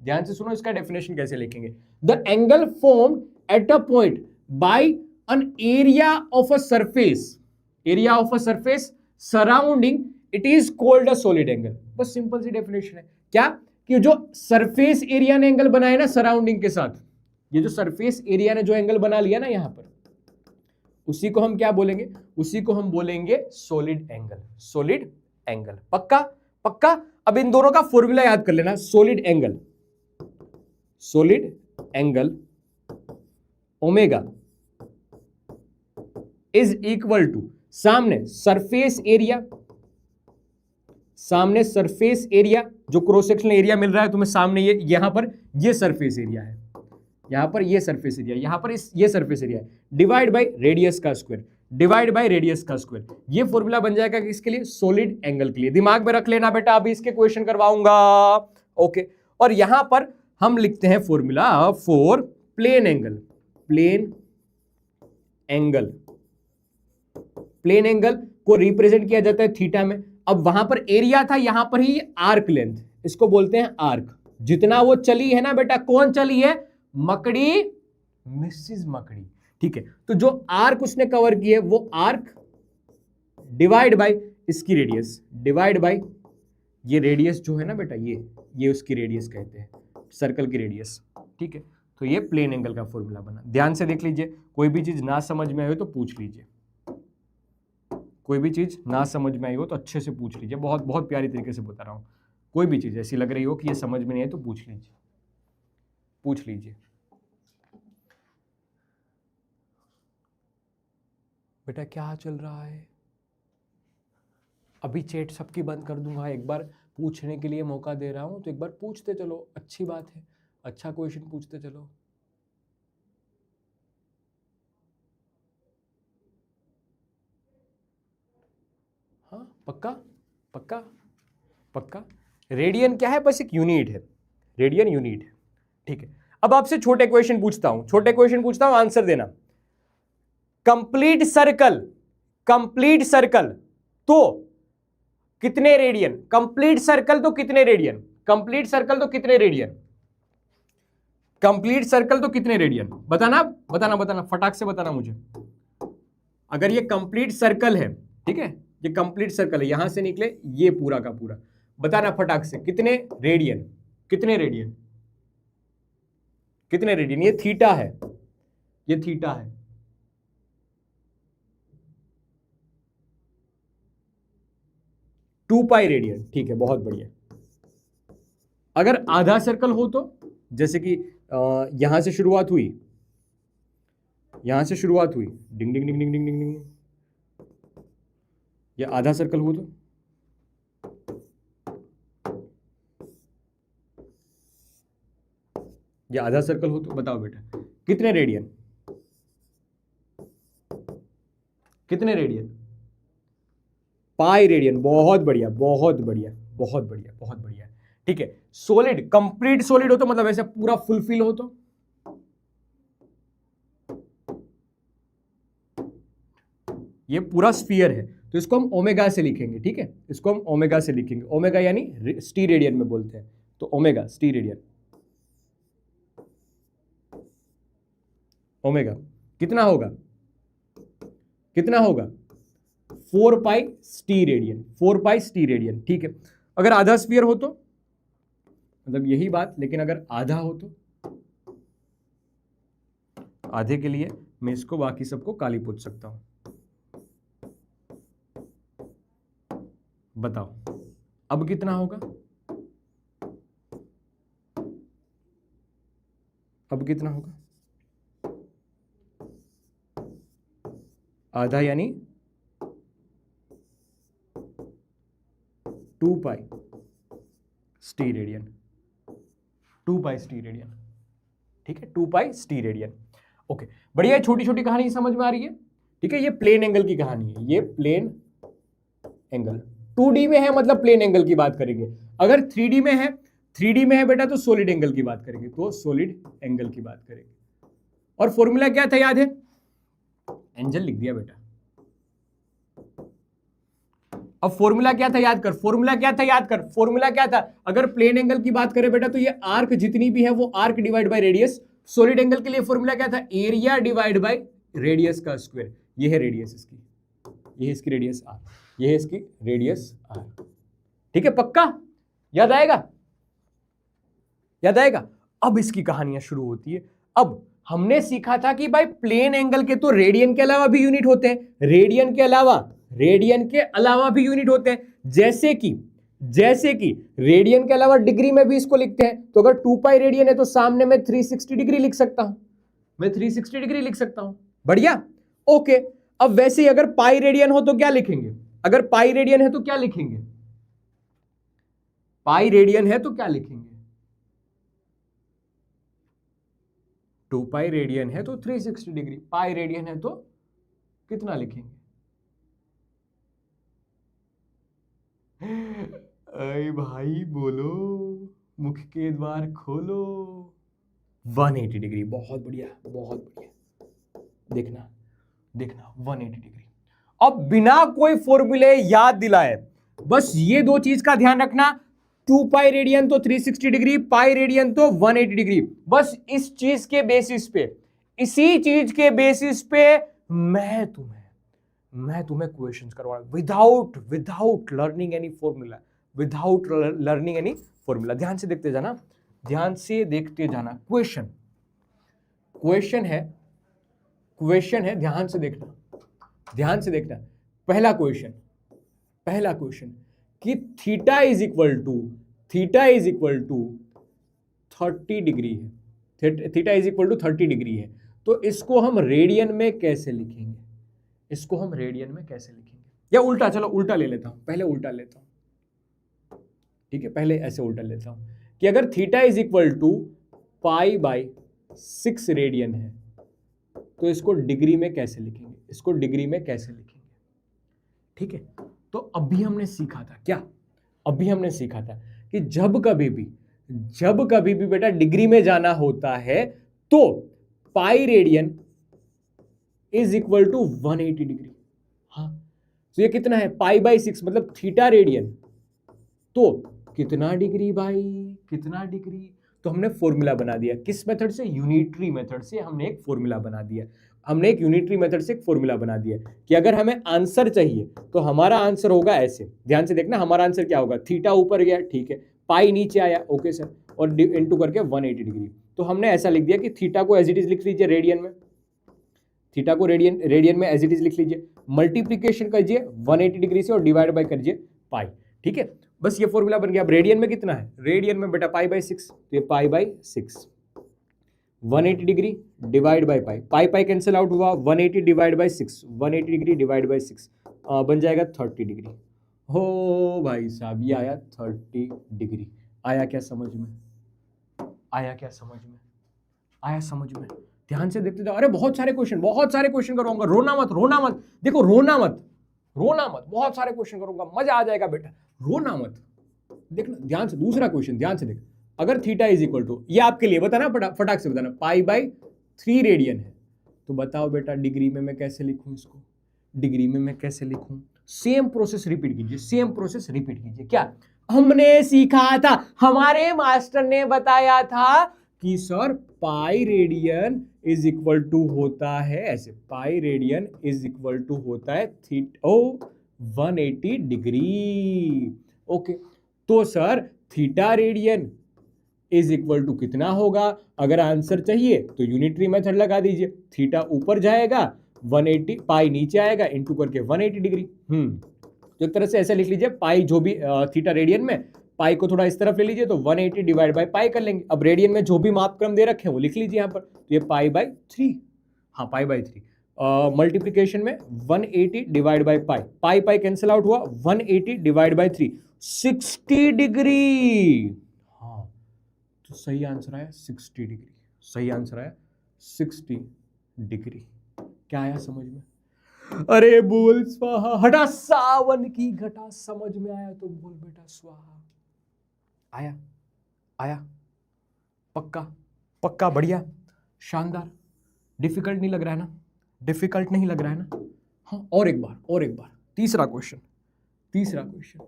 ध्यान से सुनो, इसका डेफिनेशन कैसे लिखेंगे। The angle formed at a point by an area of a surface, area of a surface surrounding it is called a solid angle. बस सिंपल सी डेफिनेशन है, क्या कि जो सरफेस एरिया ने एंगल बनाया ना सराउंडिंग के साथ, ये जो सरफेस एरिया ने जो एंगल बना लिया ना यहां पर, उसी को हम क्या बोलेंगे? उसी को हम बोलेंगे सॉलिड एंगल, सॉलिड एंगल। पक्का? पक्का। अब इन दोनों का फॉर्मूला याद कर लेना, solid angle, solid angle omega is equal to सामने सरफेस एरिया, सामने सरफेस एरिया जो क्रॉस सेक्शनल एरिया मिल रहा है तुम्हें सामने, ये यहां पर ये सरफेस एरिया है, यहां पर ये सरफेस एरिया, यहां पर ये सरफेस एरिया है, डिवाइड बाय रेडियस का स्क्वायर, डिवाइड बाय रेडियस का स्क्वायर। ये फॉर्मूला बन जाएगा किसके लिए? सॉलिड एंगल के लिए। दिमाग में रख लेना बेटा, अभी इसके क्वेश्चन करवाऊंगा, ओके। और यहां पर हम लिखते हैं formula for plane angle, plane angle, plane angle को रिप्रेजेंट किया जाता है थीटा में। अब वहां पर एरिया था, यहां पर ही आर्क लेंथ, इसको बोलते हैं आर्क। जितना वो चली है ना बेटा, कौन चली है? मकड़ी, मिसेस मकड़ी, ठीक है। तो जो आर्क उसने कवर की है वो आर्क डिवाइड बाय इसकी रेडियस, डिवाइड बाय ये रेडियस जो है ना बेटा, ये उसकी रेडियस कहते हैं, सर्कल की रेडियस, ठीक है। तो ये प्लेन एंगल का फॉर्मूला बना। ध्यान से देख लीजिए, कोई भी चीज ना समझ में आई हो तो पूछ लीजिए, कोई भी चीज ना समझ में आई हो तो अच्छे से पूछ लीजिए, बहुत बहुत प्यारी तरीके से बता रहा हूं। कोई भी चीज ऐसी लग रही हो कि ये समझ में नहीं आई तो पूछ लीजिए, पूछ लीजिए। बेटा क्या चल रहा है? अभी चैट सबकी बंद कर दूंगा, एक बार पूछने के लिए मौका दे रहा हूं, तो एक बार पूछते चलो, अच्छी बात है, अच्छा क्वेश्चन पूछते चलो। हाँ पक्का? पक्का? पक्का? रेडियन क्या है? बस एक यूनिट है, रेडियन यूनिट है, ठीक है। अब आपसे छोटे क्वेश्चन पूछता हूं, छोटे क्वेश्चन पूछता हूं, आंसर देना। कंप्लीट सर्कल, कंप्लीट सर्कल तो कितने रेडियन? कंप्लीट सर्कल तो कितने रेडियन? कंप्लीट सर्कल तो कितने रेडियन? कंप्लीट सर्कल तो कितने रेडियन? बताना, बताना, बताना, फटाक से बताना मुझे। अगर ये कंप्लीट सर्कल है, ठीक है, ये कंप्लीट सर्कल है, यहां से निकले ये पूरा का पूरा, बताना फटाक से कितने रेडियन, कितने रेडियन, कितने रेडियन। ये थीटा है, ये थीटा है, टू पाई रेडियन, ठीक है, बहुत बढ़िया। अगर आधा सर्कल हो तो, जैसे कि यहां से शुरुआत हुई, यहां से शुरुआत हुई, डिंग डिंग डिंग डिंग डिंग डिंग डिंग, ये आधा सर्कल हो तो, ये आधा सर्कल हो तो बताओ बेटा कितने रेडियन, कितने रेडियन, पाई रेडियन, बहुत बढ़िया बहुत बढ़िया बहुत बढ़िया बहुत बढ़िया। ठीक है, सॉलिड, कंप्लीट सॉलिड हो तो मतलब ऐसे पूरा फुलफिल हो तो, ये पूरा स्फीयर है तो इसको हम ओमेगा से लिखेंगे। ठीक है, इसको हम ओमेगा से लिखेंगे, ओमेगा यानी स्टी रेडियन में बोलते हैं, तो ओमेगा स्टी रेडियन, ओमेगा कितना होगा, कितना होगा 4 पाई स्टी रेडियन, 4 पाई स्टी रेडियन। ठीक है, अगर आधा स्फीयर हो तो मतलब यही बात, लेकिन अगर आधा हो तो आधे के लिए मैं इसको बाकी सबको काली पूछ सकता हूं। बताओ अब कितना होगा, अब कितना होगा, आधा यानी 2 पाई स्टी रेडियन, 2 पाई स्टी रेडियन। ठीक है, 2 पाई स्टी रेडियन। ओके, बढ़िया, छोटी छोटी कहानी समझ में आ रही है। ठीक है, ये प्लेन एंगल की कहानी है, ये प्लेन एंगल 2D में है, मतलब प्लेन एंगल की बात करेंगे। अगर 3D में है, 3D में है बेटा तो सॉलिड एंगल की बात करेंगे, तो सॉलिड एंगल की बात करेंगे। और फॉर्मूला क्या था याद है, एंजल लिख दिया बेटा। अब फॉर्मूला क्या था याद कर, फॉर्मूला क्या था याद कर, फॉर्मूला क्या था। अगर प्लेन एंगल की बात करें बेटा तो ये आर्क जितनी भी है वो arc divide by radius. Solid angle के लिए फॉर्मूला क्या था, एरिया डिवाइड बाय रेडियस का स्क्वायर। ये है रेडियस इसकी, ये है इसकी रेडियस आर, ये है इसकी रेडियस आर। ठीक है, पक्का याद आएगा, याद आएगा। अब इसकी कहानियां शुरू होती है। अब हमने सीखा था कि भाई प्लेन एंगल के तो रेडियन के अलावा भी यूनिट होते हैं, रेडियन के अलावा, रेडियन के अलावा भी यूनिट होते हैं। जैसे कि रेडियन के अलावा डिग्री में भी इसको लिखते हैं। तो अगर 2 पाई रेडियन है तो सामने मैं 360 डिग्री लिख सकता हूं, मैं 360 डिग्री लिख सकता हूं। बढ़िया, ओके। अब वैसे ही अगर पाई रेडियन हो तो क्या लिखेंगे, अगर पाई रेडियन है तो क्या लिखेंगे, पाई रेडियन है तो क्या लिखेंगे, 2 पाई रेडियन है तो 360 डिग्री, पाई रेडियन है तो कितना लिखेंगे, अरे भाई बोलो, मुख के द्वार खोलो। 180 डिग्री, बहुत बढ़िया बहुत बढ़िया, देखना देखना 180 डिग्री। अब बिना कोई फॉर्मूले याद दिलाए बस ये दो चीज का ध्यान रखना, 2 पाई रेडियन तो 360 डिग्री, पाई रेडियन तो 180 डिग्री। बस इस चीज के बेसिस पे, इसी चीज के बेसिस पे मैं तुम्हें क्वेश्चंस करवाऊंगा without learning any formula, without learning any formula. ध्यान से देखते जाना, ध्यान से देखते जाना। क्वेश्चन है, ध्यान से देखना, ध्यान से देखना। पहला क्वेश्चन कि theta is equal to 30 degree है, theta is equal to 30 degree है, तो इसको हम रेडियन में कैसे लिखेंगे, इसको हम रेडियन में कैसे लिखेंगे, या उल्टा, चलो उल्टा ले लेता हूं, पहले उल्टा लेता हूं। ठीक है, पहले ऐसे उल्टा लेता हूं कि अगर theta is equal to pi by 6 radian है तो इसको डिग्री में कैसे लिखेंगे, इसको डिग्री में कैसे लिखेंगे। ठीक है, तो अभी हमने सीखा था क्या, अभी हमने सीखा था कि जब कभी भी बेटा डिग्री में जाना होता है तो pi radian is equal to 180 degree. हाँ, तो ये कितना है, पाई बाई 6 मतलब थीटा रेडियन, तो कितना डिग्री भाई, कितना डिग्री। तो हमने फॉर्मूला बना दिया, किस मेथड से, यूनिटरी मेथड से हमने एक फॉर्मूला बना दिया। हमने एक यूनिटरी मेथड से एक फॉर्मूला बना दिया कि अगर हमें आंसर चाहिए तो हमारा आंसर होगा ऐसे, ध्यान से देखना हमारा आंसर क्या होगा, थीटा ऊपर गया, ठीक है, पाई नीचे आया, ओके सर, और इनटू करके 180 डिग्री। तो हमने ऐसा लिख दिया कि थीटा को एज इट इज लिख लीजिए रेडियन में, थीटा को रेडियन में एज इट इज लिख लीजिए, मल्टीप्लीकेशन कीजिए 180 डिग्री से और डिवाइड बाय कीजिए पाई, ठीक है, बस ये फॉर्मूला बन गया। अब रेडियन में कितना है, रेडियन में बेटा पाई बाई 6, तो ये पाई by 6, 180 degree divide by pi, pi pi cancel out हुआ, 180 divide by 6, 180 degree divide by 6 बन जाएगा 30 डिग्री। हो भाई साहब ये आया 30 डिग्री। आया क्या समझ में, आया क्या समझ में, आया समझ में, ध्यान से देखते जाओ। अरे बहुत सारे क्वेश्चन करूंगा, रोना मत, रोना मत, देखो रोना मत, रोना मत, बहुत सारे क्वेश्चन करूंगा, मजा आ जाएगा बेटा, रोना मत, देखना ध्यान से। दूसरा क्वेश्चन ध्यान से देख, अगर थीटा इज इक्वल टू, ये आपके लिए बताना, फटाक से बताना, पाई बाई 3 रेडियन है, तो बताओ बेटा डिग्री में मैं कैसे लिखूं इसको, डिग्री में मैं कैसे लिखूं। सेम प्रोसेस रिपीट कीजिए, सेम प्रोसेस रिपीट कीजिए। क्या हमने सीखा था, हमारे मास्टर ने बताया था कि sir pi radian is equal to होता है ऐसे, pi radian is equal to होता है 180 डिग्री। ओके, तो sir theta radian is equal to कितना होगा, अगर आंसर चाहिए तो यूनिटरी मेथड लगा दीजिए, थीटा ऊपर जाएगा 180, पाई नीचे आएगा, इनटू करके 180 डिग्री। तो एक तरह से ऐसे लिख लीजिए, पाई जो भी थीटा रेडियन में, पाई को थोड़ा इस तरफ ले लीजिए तो 180 डिवाइड बाय पाई कर लेंगे। अब रेडियन में जो भी मापक्रम दे रखे हैं वो लिख लीजिए यहाँ पर, तो ये पाई बाई 3, हाँ पाई बाई 3, मल्टीप्लीकेशन में 180 divide by pi, pi pi cancel out हुआ, 180 डिवाइड बाय 3, 60 डिग्री। हाँ तो सही आंसर आया 60 डिग्री, सही आंसर आया 60 डिग्री। क्या आया समझ में, अरे बोल स्वाहा, हटा सावन की घटा, समझ में आया तो बोल बेटा स्वाहा। आया, आया, पक्का, पक्का, बढ़िया, शानदार, डिफिकल्ट नहीं लग रहा है ना, डिफिकल्ट नहीं लग रहा है ना। हाँ और एक बार, और एक बार, तीसरा क्वेश्चन, तीसरा question,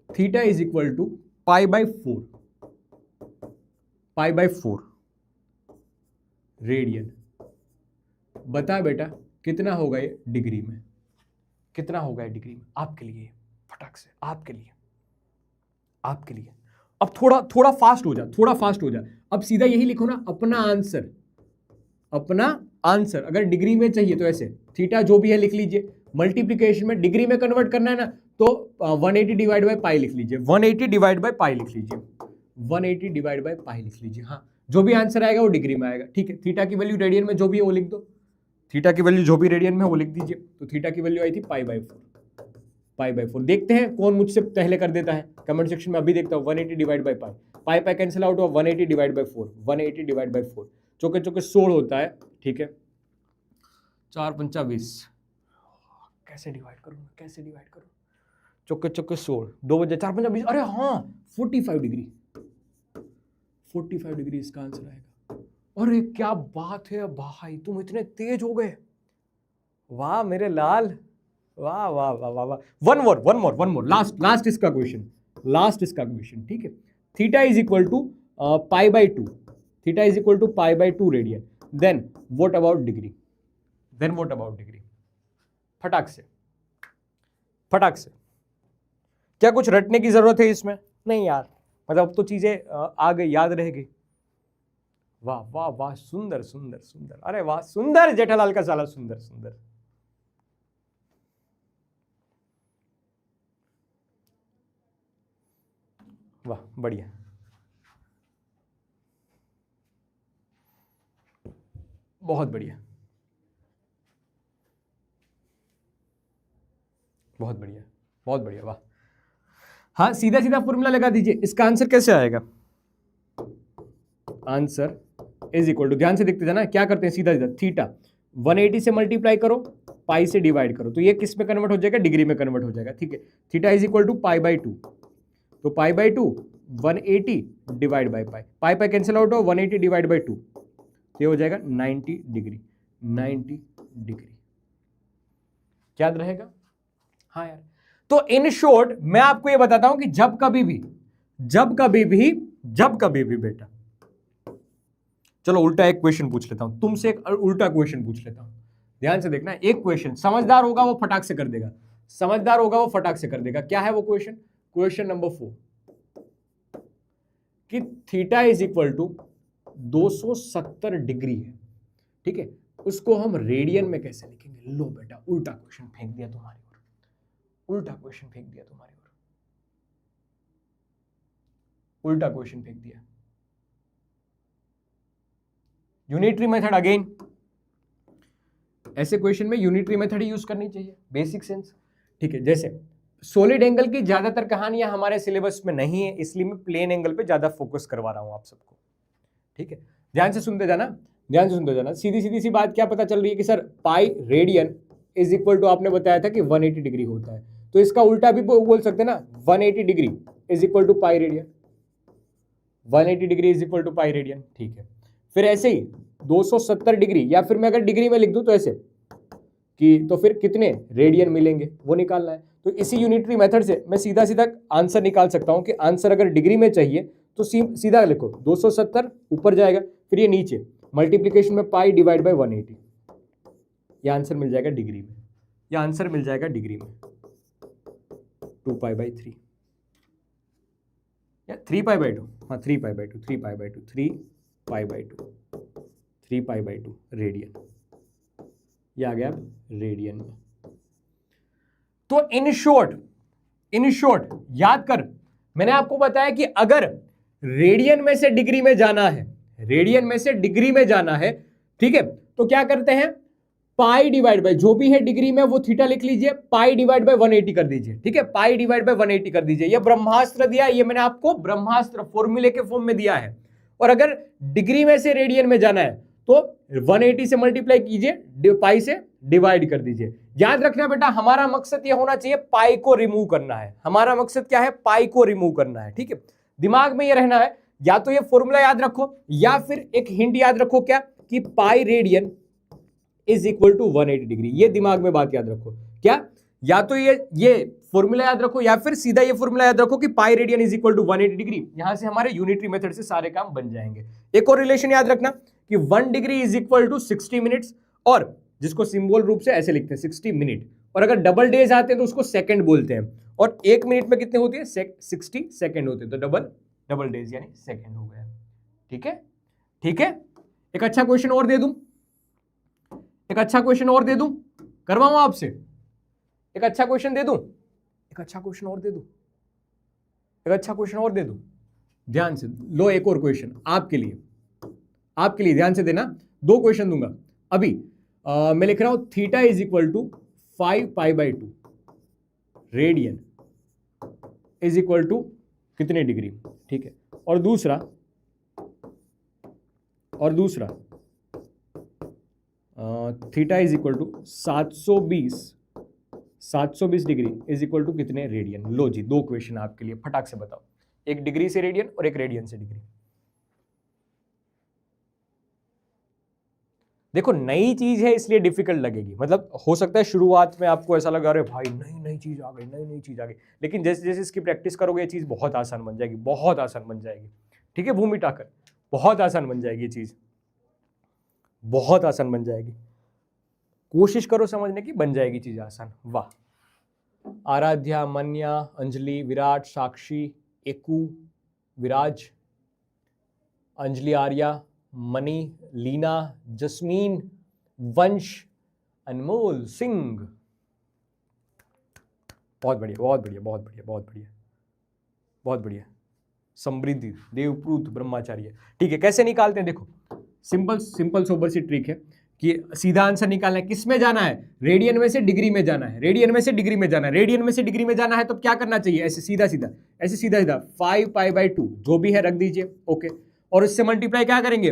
theta is equal to pi by 4, pi by 4 radian, बता बेटा कितना होगा ये डिग्री में, कितना होगा ये डिग्री में, आपके लिए, फटाक से, आपके लिए, आपके लिए। अब थोड़ा फास्ट हो जा, थोड़ा फास्ट हो जा, अब सीधा यही लिखो ना, अपना आंसर, अपना आंसर अगर डिग्री में चाहिए तो ऐसे, थीटा जो भी है लिख लीजिए, मल्टीप्लिकेशन में डिग्री में कन्वर्ट करना है ना तो 180 डिवाइड बाय पाई लिख लीजिए, 180 डिवाइड बाय पाई लिख लीजिए, 180 डिवाइड बाय पाई लिख लीजिए। हाँ जो भी आंसर आएगा वो डिग्री में आएगा, ठीक है। थीटा की वैल्यू रेडियन में जो भी है वो लिख दो, थीटा की वैल्यू जो भी रेडियन में वो लिख दीजिए, तो थीटा की वैल्यू आई थी पाई बाई 4, पाई बाई 4। देखते हैं कौन मुझसे पहले कर देता है कमेंट सेक्शन में, अभी देखता हूँ। 180 divide by pi, pi pi cancel out हुआ, 180 डिवाइड बाई 4, 180 डिवाइड बाई 4, चौके चौके 16 होता है, ठीक है, 4 पंचा 20, कैसे डिवाइड करूँ, कैसे डिवाइड करूँ, चौके चौके 16, 2 बजे 4 पंचा 20, अरे हाँ 45 डिग्री, 45 डिग्री इसका आंसर आएगा। अरे क्या बात है भाई, तुम इतने तेज हो गए, वाह मेरे लाल, वाह वाह वाह वाह वाह। वन मोर, लास्ट इसका क्वेश्चन, लास्ट इसका क्वेश्चन, ठीक है। Theta is equal to pi by 2, theta is equal to pi by 2 radian, then what about degree, then what about degree, फटाक से, फटाक से। क्या कुछ रटने की जरूरत है इसमें, नहीं यार, मतलब अब तो चीजें आ गई, याद रह गई। वाह वाह वाह, सुंदर सुंदर सुंदर, अरे वाह सुंदर, जेठालाल का साला सुंदर सुंदर। वाह बढ़िया, बहुत बढ़िया, बहुत बढ़िया, बहुत बढ़िया, वाह। हाँ सीधा सीधा फॉर्मूला लगा दीजिए, इसका आंसर कैसे आएगा, आंसर इज इक्वल टू, ध्यान से देखते जाना क्या करते हैं, सीधा सीधा थीटा 180 से मल्टीप्लाई करो, पाई से डिवाइड करो, तो ये किस में कन्वर्ट हो जाएगा, डिग्री में कन्वर्ट हो जाएगा, ठीक है। Theta is equal to pi by 2, तो pi by 2 180 divide by pi, pi pi cancel out हो, 180 डिवाइड बाई 2, ये हो जाएगा 90 डिग्री, 90 डिग्री, याद रहेगा। हाँ यार, तो इन शॉर्ट मैं आपको ये बताता हूं कि जब कभी भी बेटा चलो उल्टा एक क्वेश्चन पूछ लेता हूं तुमसे, एक उल्टा क्वेश्चन पूछ लेता हूं, ध्यान से देखना। एक क्वेश्चन समझदार होगा वो फटाक से कर देगा, समझदार होगा वो फटाक से कर देगा। क्या है वो क्वेश्चन? क्वेश्चन नंबर 4 कि theta is equal to 270 degree है, ठीक है, उसको हम रेडियन में कैसे लिखेंगे? लो बेटा, उल्टा क्वेश्चन फेंक दिया तुम्हारी ओर, उल्टा क्वेश्चन फेंक दिया तुम्हारी ओर, उल्टा क्वेश्चन फेंक दिया। यूनिटरी मेथड अगेन, ऐसे क्वेश्चन में यूनिटरी मेथड ही यूज करनी चाहिए, बेसिक सेंस, ठीक है। जैसे सॉलिड एंगल की ज्यादातर कहानियां हमारे सिलेबस में नहीं है, इसलिए मैं प्लेन एंगल पे ज्यादा फोकस करवा रहा हूं आप सबको, ठीक है। ध्यान से सुनते जाना, ध्यान से सुनते जाना। सीधी सीधी सी बात क्या पता चल रही है कि sir pi radian is equal to, आपने बताया था कि 180 डिग्री होता है, तो इसका उल्टा भी बोल सकते हैं ना, 180 degree is equal to pi radian, 180 degree is equal to pi radian, ठीक है। फिर ऐसे ही 270 डिग्री, या फिर मैं अगर डिग्री में लिख दूं तो ऐसे कि, तो फिर कितने रेडियन मिलेंगे वो निकालना है। तो इसी यूनिटरी मेथड से मैं सीधा सीधा आंसर निकाल सकता हूं कि आंसर अगर डिग्री में चाहिए तो सीधा लिखो 270 ऊपर जाएगा, फिर ये नीचे मल्टीप्लीकेशन में पाई डिवाइड बाय 180, ये आंसर मिल जाएगा डिग्री में, ये आंसर मिल जाएगा डिग्री में 2 पाई बाई 3 या 3 पाई बाई 2, हाँ 3 पाई by 2, 3 pi by 2, 3 pi by 2, 3 pi by 2 radian, ये आ गया रेडियन में। तो इन शॉर्ट याद कर, मैंने आपको बताया कि अगर रेडियन में से डिग्री में जाना है, रेडियन में से डिग्री में जाना है, ठीक है, तो क्या करते हैं, पाई डिवाइड बाय जो भी है डिग्री में वो थीटा लिख लीजिए, पाई डिवाइड बाय 180 कर दीजिए, ठीक है, पाई डिवाइड बाय 180 कर दीजिए। ये ब्रह्मास्त्र दिया, ये मैंने आपको ब्रह्मास्त्र फॉर्मूले के फॉर्म में दिया है। और अगर डिग्री में से रेडियन में जाना है तो 180 से मल्टीप्लाई कीजिए, पाई से डिवाइड कर दीजिए। याद रखना बेटा, हमारा मकसद यह होना चाहिए पाई को रिमूव करना है, हमारा मकसद क्या है, पाई को रिमूव करना है, ठीक है। दिमाग में यह रहना है, या तो ये फॉर्मूला याद रखो या फिर एक हिंट याद रखो, क्या कि pi radian is equal to 180 degree, ये दिमाग में बात याद रखो। क्या, या तो ये फॉर्मूला याद रखो या फिर सीधा ये फॉर्मूला याद रखो कि pi radian is equal to 180 degree. यहां से हमारे यूनिटरी मेथड से सारे काम बन जाएंगे। एक और रिलेशन याद रखना कि 1 degree is equal to 60 minutes, और जिसको सिंबल रूप से ऐसे लिखते हैं 60 मिनट, और अगर डबल डेज आते हैं तो उसको सेकंड बोलते हैं, और 1 मिनट में कितने होती है, 60 सेकंड होते हैं, तो डबल डेज यानी सेकंड हो गया, ठीक है, ठीक है। एक अच्छा क्वेश्चन और दे दूं, एक अच्छा क्वेश्चन और दे दूं, करवाऊं आपसे, एक अच्छा क्वेश्चन दे दूं, एक अच्छा क्वेश्चन और दे दूं, एक अच्छा क्वेश्चन और दे दूं, ध्यान से लो। एक और क्वेश्चन आपके लिए, आपके लिए ध्यान से देना, 2 क्वेश्चन दूंगा अभी। मैं लिख रहा हूं theta is equal to 5 pi by 2 radian is equal to कितने डिग्री, ठीक है। और दूसरा theta is equal to 720 degree is equal to कितने रेडियन। लो जी, 2 क्वेश्चन आपके लिए, फटाक से बताओ, एक डिग्री से रेडियन और एक रेडियन से डिग्री। देखो नई चीज है इसलिए डिफिकल्ट लगेगी, मतलब हो सकता है शुरुआत में आपको ऐसा लगा अरे भाई नई चीज आ गई, नई चीज आ गई, लेकिन जैसे जैसे इसकी प्रैक्टिस करोगे ये चीज बहुत आसान बन जाएगी, बहुत आसान बन जाएगी, ठीक है। भूमि टाकर बहुत आसान बन जाएगी, ये चीज बहुत आसान बन जाएगी, कोशिश करो समझने की, बन जाएगी चीज आसान। वाह। आराध्या, मन्या, अंजलि, विराट, साक्षी, एकू, विराज, अंजलि, आर्या, मनी, लीना, जस्मीन, वंश, अनमोल, सिंह, बहुत बढ़िया, बहुत बढ़िया, बहुत बढ़िया, बहुत बढ़िया, बहुत बढ़िया। समृद्धि, देवप्रूत, ब्रह्माचार्य, ठीक है। कैसे निकालते हैं, देखो सिंपल सोबर सी ट्रिक है कि सीधा आंसर निकालना है, किस में जाना है, रेडियन में से डिग्री में जाना है, रेडियन में से डिग्री में जाना है, रेडियन में से डिग्री में जाना है, तो क्या करना चाहिए, ऐसे सीधा सीधा, ऐसे सीधा सीधा 5 पाई बाई 2 जो भी है रख दीजिए, ओके। और इससे मल्टीप्लाई क्या करेंगे,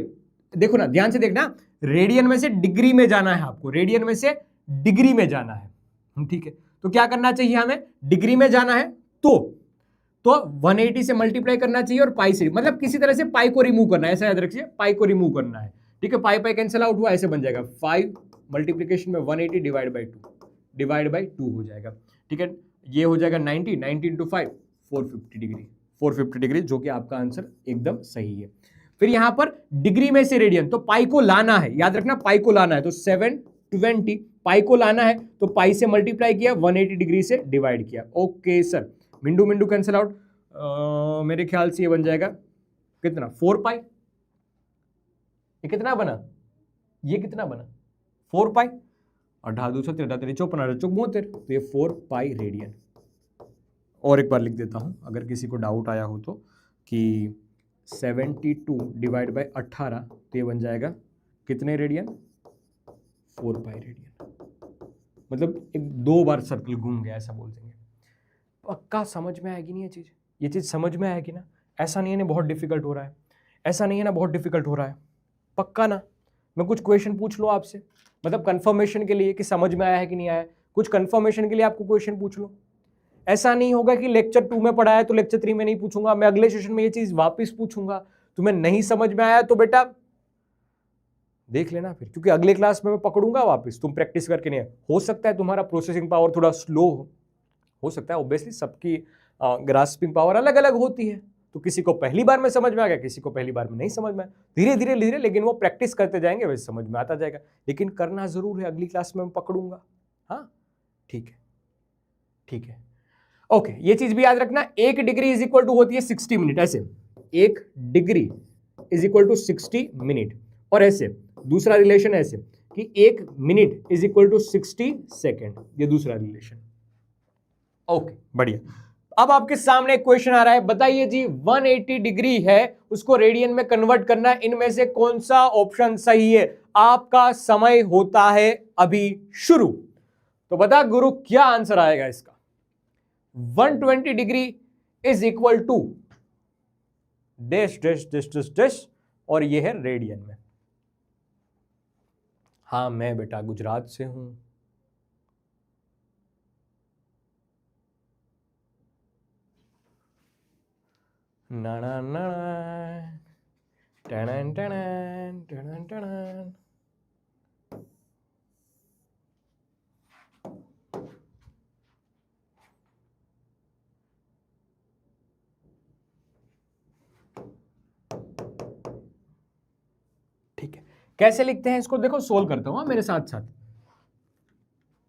देखो ना, ध्यान से देखना, रेडियन में से डिग्री में जाना है आपको, रेडियन में से डिग्री में जाना है, ठीक है। तो क्या करना चाहिए हमें, डिग्री में जाना है तो 180 से मल्टीप्लाई करना चाहिए और पाई से, मतलब किसी तरह से पाई को रिमूव करना है, ऐसा याद रखिए, पाई को रिमूव करना है, ठीक है। पाई पाई कैंसिल आउट हुआ, ऐसे बन जाएगा 5 मल्टीप्लीकेशन में 180 डिवाइड बाई 2 हो जाएगा, ठीक है। ये हो जाएगा 90 इंटू 5 450 डिग्री, जो कि आपका आंसर एकदम सही है। फिर यहां पर डिग्री में से रेडियन, तो पाई को लाना है, याद रखना पाई को लाना है, तो 720 पाई को लाना है, तो पाई से मल्टीप्लाई किया, 180 डिग्री से डिवाइड किया। ओके सर, मिंडू मिंडू कैंसिल आउट, मेरे ख्याल से ये बन जाएगा कितना, 4 पाई। ये कितना बना, ये कितना बना, 4 पाई, 18 2 3 54 74, तो ये 4 पाई रेडियन। और एक बार लिख देता हूं अगर किसी को डाउट आया हो तो, कि 72 डिवाइड बाय 18, तो ये बन जाएगा कितने रेडियन, 4 पाई रेडियन। मतलब एक 2 बार सर्कल घूम गया ऐसा बोल देंगे। पक्का समझ में आएगी नहीं ये चीज समझ में आएगी ना, ऐसा नहीं है ना बहुत डिफिकल्ट हो रहा है, ऐसा नहीं है ना बहुत डिफिकल्ट हो रहा है, पक्का ना। मैं कुछ क्वेश्चन पूछ लूँ आपसे, मतलब कंफर्मेशन के लिए कि समझ में आया है कि नहीं आया, कुछ कंफर्मेशन के लिए आपको क्वेश्चन पूछ लो। ऐसा नहीं होगा कि लेक्चर 2 में पढ़ा है तो लेक्चर 3 में नहीं पूछूंगा, मैं अगले सेशन में ये चीज वापस पूछूंगा। तुम्हें नहीं समझ में आया तो बेटा देख लेना फिर, क्योंकि अगले क्लास में मैं पकड़ूंगा वापस, तुम प्रैक्टिस करके नहीं। हो सकता है तुम्हारा प्रोसेसिंग पावर थोड़ा स्लो हो सकता है, ऑब्वियसली सबकी ग्रास्पिंग पावर अलग अलग होती है, तो किसी को पहली बार में समझ में आ गया, किसी को पहली बार में नहीं समझ में आया, धीरे धीरे धीरे, लेकिन वो प्रैक्टिस करते जाएंगे वैसे समझ में आता जाएगा, लेकिन करना जरूर है, अगली क्लास में मैं पकड़ूंगा। हाँ ठीक है, ठीक है, ओके। ये चीज भी याद रखना, 1 डिग्री इज इक्वल टू होती है 60 मिनट, ऐसे 1 degree is equal to 60 minute, और ऐसे दूसरा रिलेशन ऐसे कि 1 minute is equal to 60 second, ये दूसरा रिलेशन। ओके बढ़िया। अब आपके सामने एक क्वेश्चन आ रहा है, बताइए जी 180 डिग्री है, उसको रेडियन में कन्वर्ट करना, इनमें से कौन सा ऑप्शन सही है? आपका समय होता है अभी शुरू। तो बता गुरु क्या आंसर आएगा इसका? 120 degree is equal to dash dash dash dash dash, और ये है रेडियन में। हाँ मैं बेटा गुजरात से हूं। ना ना ना टन टन टन टन। ठीक है, कैसे लिखते हैं इसको? देखो सोल्व करता हूं मेरे साथ साथ।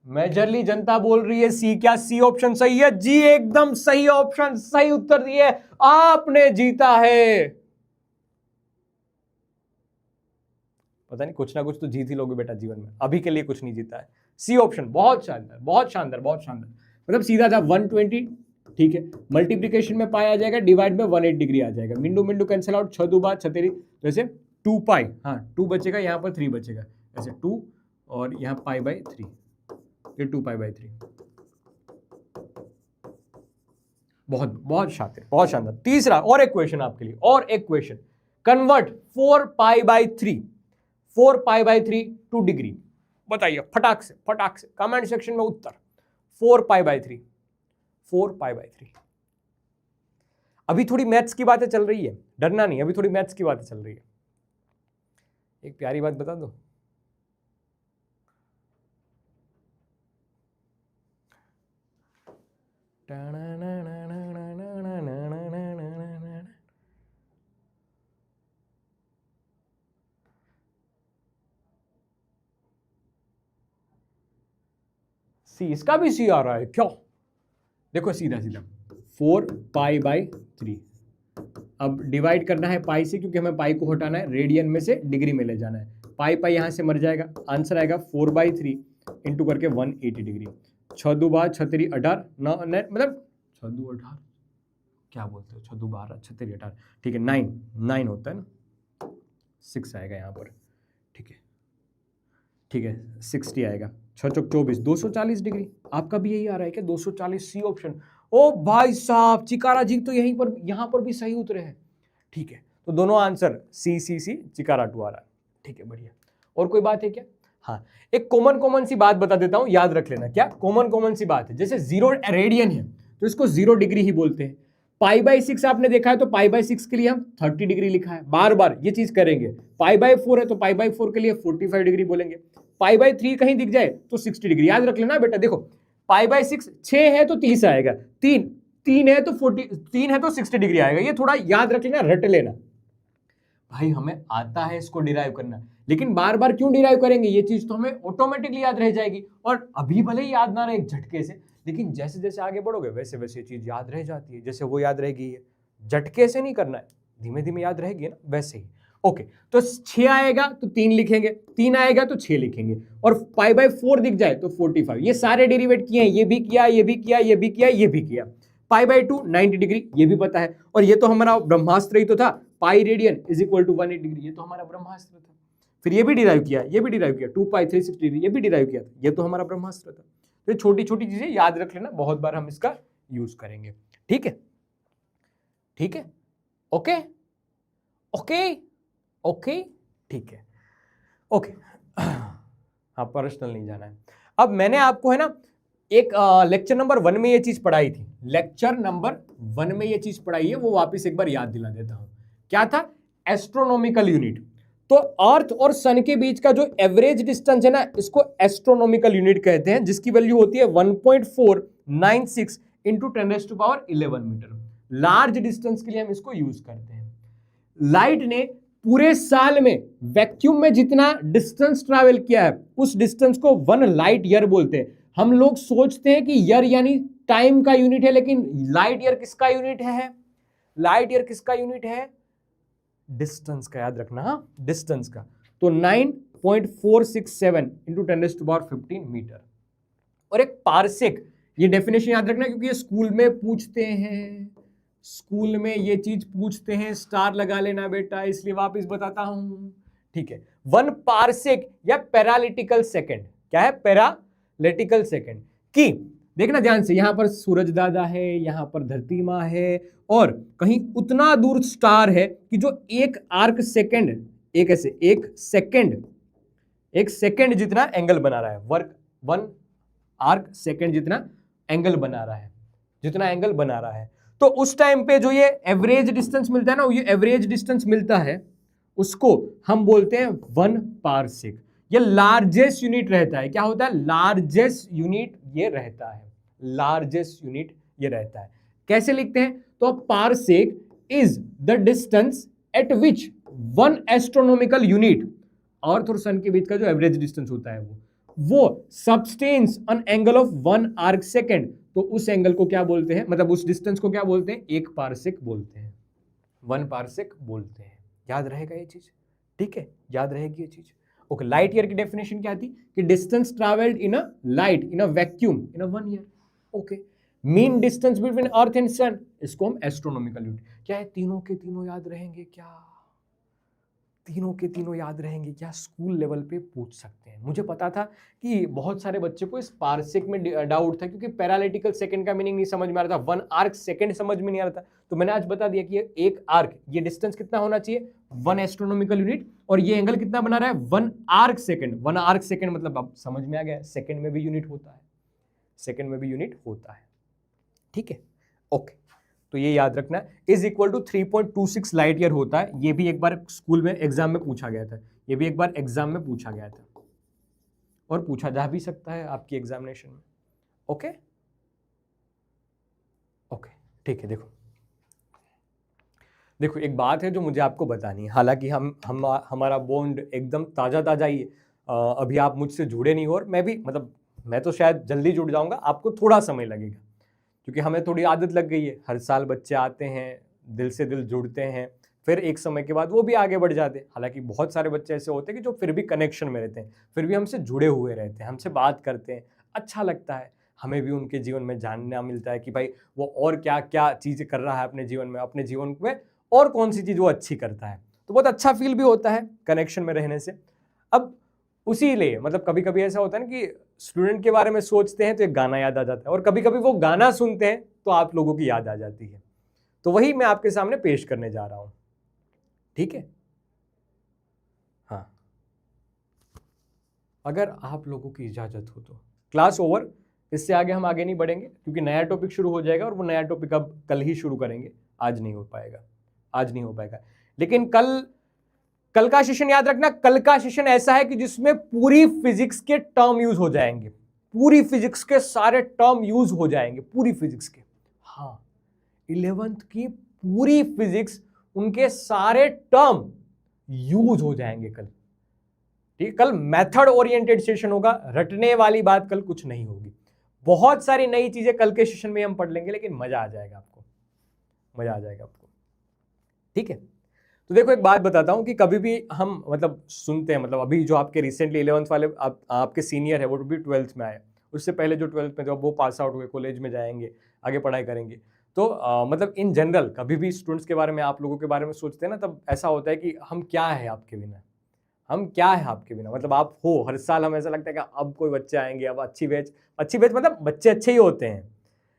मेजरली जनता बोल रही है सी, क्या सी ऑप्शन सही है? जी एकदम सही ऑप्शन, सही उत्तर दिए, आपने जीता है। पता नहीं कुछ ना कुछ तो जीत ही लोगे बेटा जीवन में, अभी के लिए कुछ नहीं जीता है। सी ऑप्शन बहुत शानदार, बहुत शानदार, बहुत शानदार। मतलब सीधा था 120, ठीक है, मल्टीप्लीकेशन में पाई आ जाएगा, डिवाइड में 180 डिग्री आ जाएगा, मिंडू मिंडू कैंसिल आउट, 6 2 बार 6 तेरी, तो ऐसे 2 पाई, हाँ 2 बचेगा, यहाँ पर 3 बचेगा, ऐसे 2 और यहाँ पाई बाई 3, ये 2 पाई बाई 3। बहुत बहुत शातिर, बहुत शानदार। तीसरा और एक क्वेश्चन आपके लिए, और एक question, convert 4 pi by 3, 4 pi by 3 two degree. बताइए फटाक से कमेंट सेक्शन में उत्तर। 4 पाई बाई 3, 4 पाई बाई 3। अभी थोड़ी मैथ्स की बातें चल रही है, डरना नहीं, अभी थोड़ी मैथ्स की बातें चल रही है। एक प्यारी बात बता दो, सी, इसका भी सी आ रहा है क्या? देखो सीधा सीधा 4 पाई बाई 3, अब डिवाइड करना है पाई से, क्योंकि हमें पाई को हटाना है, रेडियन में से डिग्री में ले जाना है, पाई पाई यहां से मर जाएगा, आंसर आएगा 4 बाई 3 इंटू करके 180 डिग्री, 6 2 12 6 3 18 9 मतलब 6 2 18 क्या बोलते हो, 6 2 12 6 3 18, ठीक है 9 होता है ना, 6 आएगा यहाँ पर, ठीक है ठीक है 60 आएगा, 6 चौक 24 240 डिग्री। आपका भी यही आ रहा है क्या? 240 सी ऑप्शन। ओ भाई साहब, चिकारा जी तो यहीं पर यहां पर भी सही उतरे हैं। ठीक है, तो दोनों आंसर सी सी सी, चिकारा 2 आ रहा है। ठीक है बढ़िया। और कोई बात है क्या? हाँ, एक कॉमन सी बात बता देता हूं, याद रख लेना। क्या कॉमन सी बात है? जैसे 0 रेडियन है तो इसको 0 डिग्री ही बोलते हैं। पाई बाई 6 आपने देखा है, तो पाई बाई 6 के लिए हम 30 डिग्री लिखा है, बार बार ये चीज करेंगे। पाई बाई 4 है तो पाई बाई 4 के लिए 45 डिग्री बोलेंगे। पाई बाई 3 कहीं दिख जाए तो 60 डिग्री, याद रख लेना बेटा। देखो पाई बाई 6 6 है तो 30 आएगा, 3 है तो 40, 3 है तो 60 डिग्री आएगा। ये थोड़ा याद रख लेना, रट लेना भाई हमें आता है इसको डिराइव करना, लेकिन बार बार क्यों डिराइव करेंगे, ये चीज तो हमें ऑटोमेटिकली याद रह जाएगी। और अभी भले ही याद ना रहे एक झटके से, लेकिन जैसे जैसे आगे बढ़ोगे वैसे वैसे ये चीज याद रह जाती है। जैसे वो याद रहेगी, ये झटके से नहीं करना है, धीमे धीमे याद रहेगी ना, वैसे ही। ओके, तो 6 आएगा तो 3 लिखेंगे, 3 आएगा तो 6 लिखेंगे, और π/4 दिख जाए तो 45। ये सारे डेरिवेट किए हैं, ये भी किया, ये भी किया, ये भी किया, ये भी किया। π/2 90 डिग्री, ये भी पता है। और ये तो हमारा ब्रह्मास्त्र ही तो था, pi radian is equal to 180 degree, ये तो हमारा ब्रह्मास्त्र था। फिर ये भी डिराइव किया, ये भी डिराइव किया, 2π 360 डिग्री, ये भी डिराइव किया था, ये तो हमारा ब्रह्मास्त्र था। तो ये छोटी छोटी चीजें याद रख लेना, बहुत बार हम इसका यूज करेंगे। ठीक है, ठीक है, ओके ओके ओके, ठीक है, ओके। हाँ, पर्सनल नहीं जाना है। अब मैंने आपको है ना एक लेक्चर नंबर 1 में ये चीज पढ़ाई थी, लेक्चर नंबर 1 में ये चीज पढ़ाई है, वो वापस एक बार याद दिला देता हूं। क्या था? Astronomical unit. तो अर्थ और सन के बीच का जो एवरेज डिस्टेंस है ना, इसको एस्ट्रोनॉमिकल यूनिट कहते हैं, जिसकी वैल्यू होती है 1.496 इंटू 10⁻11 मीटर। लार्ज डिस्टेंस के लिए हम इसको यूज करते हैं। लाइट ने पूरे साल में वैक्यूम में जितना डिस्टेंस ट्रैवल किया है, उस डिस्टेंस को 1 लाइट ईयर बोलते हैं। हम लोग सोचते हैं कि ईयर यानी टाइम का यूनिट है, लेकिन लाइट ईयर किसका यूनिट है? लाइट ईयर किसका यूनिट है? डिस्टेंस का, याद रखना। हाँ, डिस्टेंस का। तो 9.467 इंटू 10⁻15 मीटर। और एक पारसेक, ये डेफिनेशन याद रखना क्योंकि ये स्कूल में पूछते हैं, स्कूल में ये चीज पूछते हैं। स्टार लगा लेना बेटा, इसलिए वापस बताता हूं। ठीक है, 1 पारसेक या पैरालिटिकल सेकेंड। क्या है? पैरालिटिकल सेकेंड। की देखना ध्यान से, यहां पर सूरज दादा है, यहां पर धरती माँ है, और कहीं उतना दूर स्टार है कि जो एक आर्क सेकेंड, एक ऐसे एक सेकेंड जितना एंगल बना रहा है, 1 आर्क सेकेंड जितना एंगल बना रहा है, जितना एंगल बना रहा है। तो उस टाइम पे जो ये एवरेज डिस्टेंस मिलता है ना, ये एवरेज डिस्टेंस मिलता है, उसको हम बोलते हैं 1 पारसेक। ये लार्जेस्ट यूनिट रहता है। क्या होता है? लार्जेस्ट यूनिट ये रहता है, लार्जेस्ट यूनिट ये रहता है। कैसे लिखते हैं? तो parsec is the distance at which 1 astronomical unit, earth और सन के बीच का जो एवरेज डिस्टेंस होता है वो substance an angle of 1 arc second. तो उस एंगल को क्या बोलते हैं, मतलब उस डिस्टेंस को क्या बोलते हैं? 1 पारसेक बोलते हैं, 1 पारसेक बोलते हैं। याद रहेगा ये चीज? ठीक है, याद रहेगी ये चीज। ओके, लाइट ईयर की डेफिनेशन क्या थी? कि distance travelled in a light in a vacuum in a 1 year. Okay, mean distance between earth and sun, इसको हम एस्ट्रोनॉमिकल यूनिट। क्या है? तीनों के तीनों याद रहेंगे क्या? तीनों के तीनों याद रहेंगे क्या? स्कूल लेवल पे पूछ सकते हैं। मुझे पता था कि बहुत सारे बच्चे को इस पारसेक में डाउट था, क्योंकि पैरालिटिकल सेकंड का मीनिंग नहीं समझ में आ रहा था, 1 आर्क सेकंड समझ में नहीं आ रहा था। तो मैंने आज बता दिया कि एक आर्क, ये डिस्टेंस कितना होना चाहिए? 1 एस्ट्रोनॉमिकल यूनिट, और ये एंगल कितना बना रहा है? 1 आर्क सेकंड। 1 आर्क सेकंड मतलब अब समझ में आ गया, सेकंड में भी यूनिट होता है, सेकंड में भी यूनिट होता है। ठीक है, ओके। तो ये याद रखना, is equal to 3.26 light year होता है। ये भी एक बार स्कूल में एग्जाम में पूछा गया था, ये भी एक बार एग्जाम में पूछा गया था, और पूछा जा भी सकता है आपकी एग्जामिनेशन में। ओके ओके, ठीक है। देखो एक बात है जो मुझे आपको बतानी है। हालांकि हमारा बॉन्ड एकदम ताजा ही है, अभी आप मुझसे जुड़े नहीं हो, और मैं तो शायद जल्दी जुड़ जाऊंगा, आपको थोड़ा समय लगेगा, क्योंकि हमें थोड़ी आदत लग गई है। हर साल बच्चे आते हैं, दिल से दिल जुड़ते हैं, फिर एक समय के बाद वो भी आगे बढ़ जाते हैं। हालांकि बहुत सारे बच्चे ऐसे होते हैं कि जो फिर भी कनेक्शन में रहते हैं, फिर भी हमसे जुड़े हुए रहते हैं, हमसे बात करते हैं, अच्छा लगता है। हमें भी उनके जीवन में जानना मिलता है कि भाई वो और क्या क्या चीज़ें कर रहा है अपने जीवन में और कौन सी चीज़ वो अच्छी करता है। तो बहुत अच्छा फील भी होता है कनेक्शन में रहने से। अब उसी लिए कभी कभी ऐसा होता है ना कि स्टूडेंट के बारे में सोचते हैं तो एक गाना याद आ जाता है, और कभी कभी वो गाना सुनते हैं तो आप लोगों की याद आ जाती है। तो वही मैं आपके सामने पेश करने जा रहा हूं। ठीक है, हाँ, अगर आप लोगों की इजाजत हो तो क्लास ओवर, इससे आगे हम आगे नहीं बढ़ेंगे, क्योंकि नया टॉपिक शुरू हो जाएगा, और वो नया टॉपिक अब कल ही शुरू करेंगे, आज नहीं हो पाएगा। लेकिन कल का सेशन याद रखना, कल का सेशन ऐसा है कि जिसमें पूरी फिजिक्स के टर्म यूज हो जाएंगे, पूरी फिजिक्स के सारे टर्म यूज हो जाएंगे, पूरी फिजिक्स के। हाँ, 11th की पूरी फिजिक्स, उनके सारे टर्म यूज हो जाएंगे कल। ठीक, कल मेथड ओरिएंटेड सेशन होगा, रटने वाली बात कल कुछ नहीं होगी। बहुत सारी नई चीजें कल के सेशन में हम पढ़ लेंगे, लेकिन मजा आ जाएगा आपको, मजा आ जाएगा आपको। ठीक है, तो देखो एक बात बताता हूं कि कभी भी हम मतलब सुनते हैं, मतलब अभी जो आपके रिसेंटली 11th वाले आपके सीनियर है वो भी 12th में आए, उससे पहले जो 12th में थे वो पास आउट हुए, कॉलेज में जाएंगे, आगे पढ़ाई करेंगे। तो मतलब इन जनरल कभी भी स्टूडेंट्स के बारे में, आप लोगों के बारे में सोचते हैं ना, तब ऐसा होता है कि हम क्या है आपके बिना, हम क्या है आपके बिना। मतलब आप हो, हर साल हमें ऐसा लगता है कि अब कोई बच्चे आएंगे, अब अच्छी बैच मतलब बच्चे अच्छे ही होते हैं,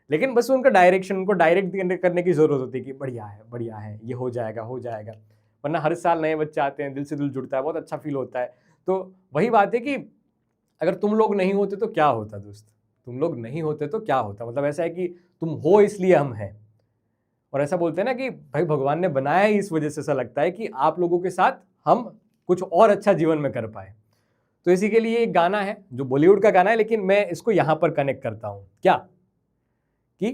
लेकिन बस उनका डायरेक्शन, उनको डायरेक्ट करने की जरूरत होती है कि बढ़िया है, ये हो जाएगा। वरना हर साल नए बच्चे आते हैं, दिल से दिल जुड़ता है, बहुत अच्छा फील होता है। तो वही बात है कि अगर तुम लोग नहीं होते तो क्या होता दोस्त, तुम लोग नहीं होते तो क्या होता। मतलब ऐसा है कि तुम हो इसलिए हम हैं, और ऐसा बोलते हैं ना कि भाई भगवान ने बनाया ही इस वजह से, ऐसा लगता है कि आप लोगों के साथ हम कुछ और अच्छा जीवन में कर पाए। तो इसी के लिए एक गाना है जो बॉलीवुड का गाना है, लेकिन मैं इसको यहां पर कनेक्ट करता हूं, क्या कि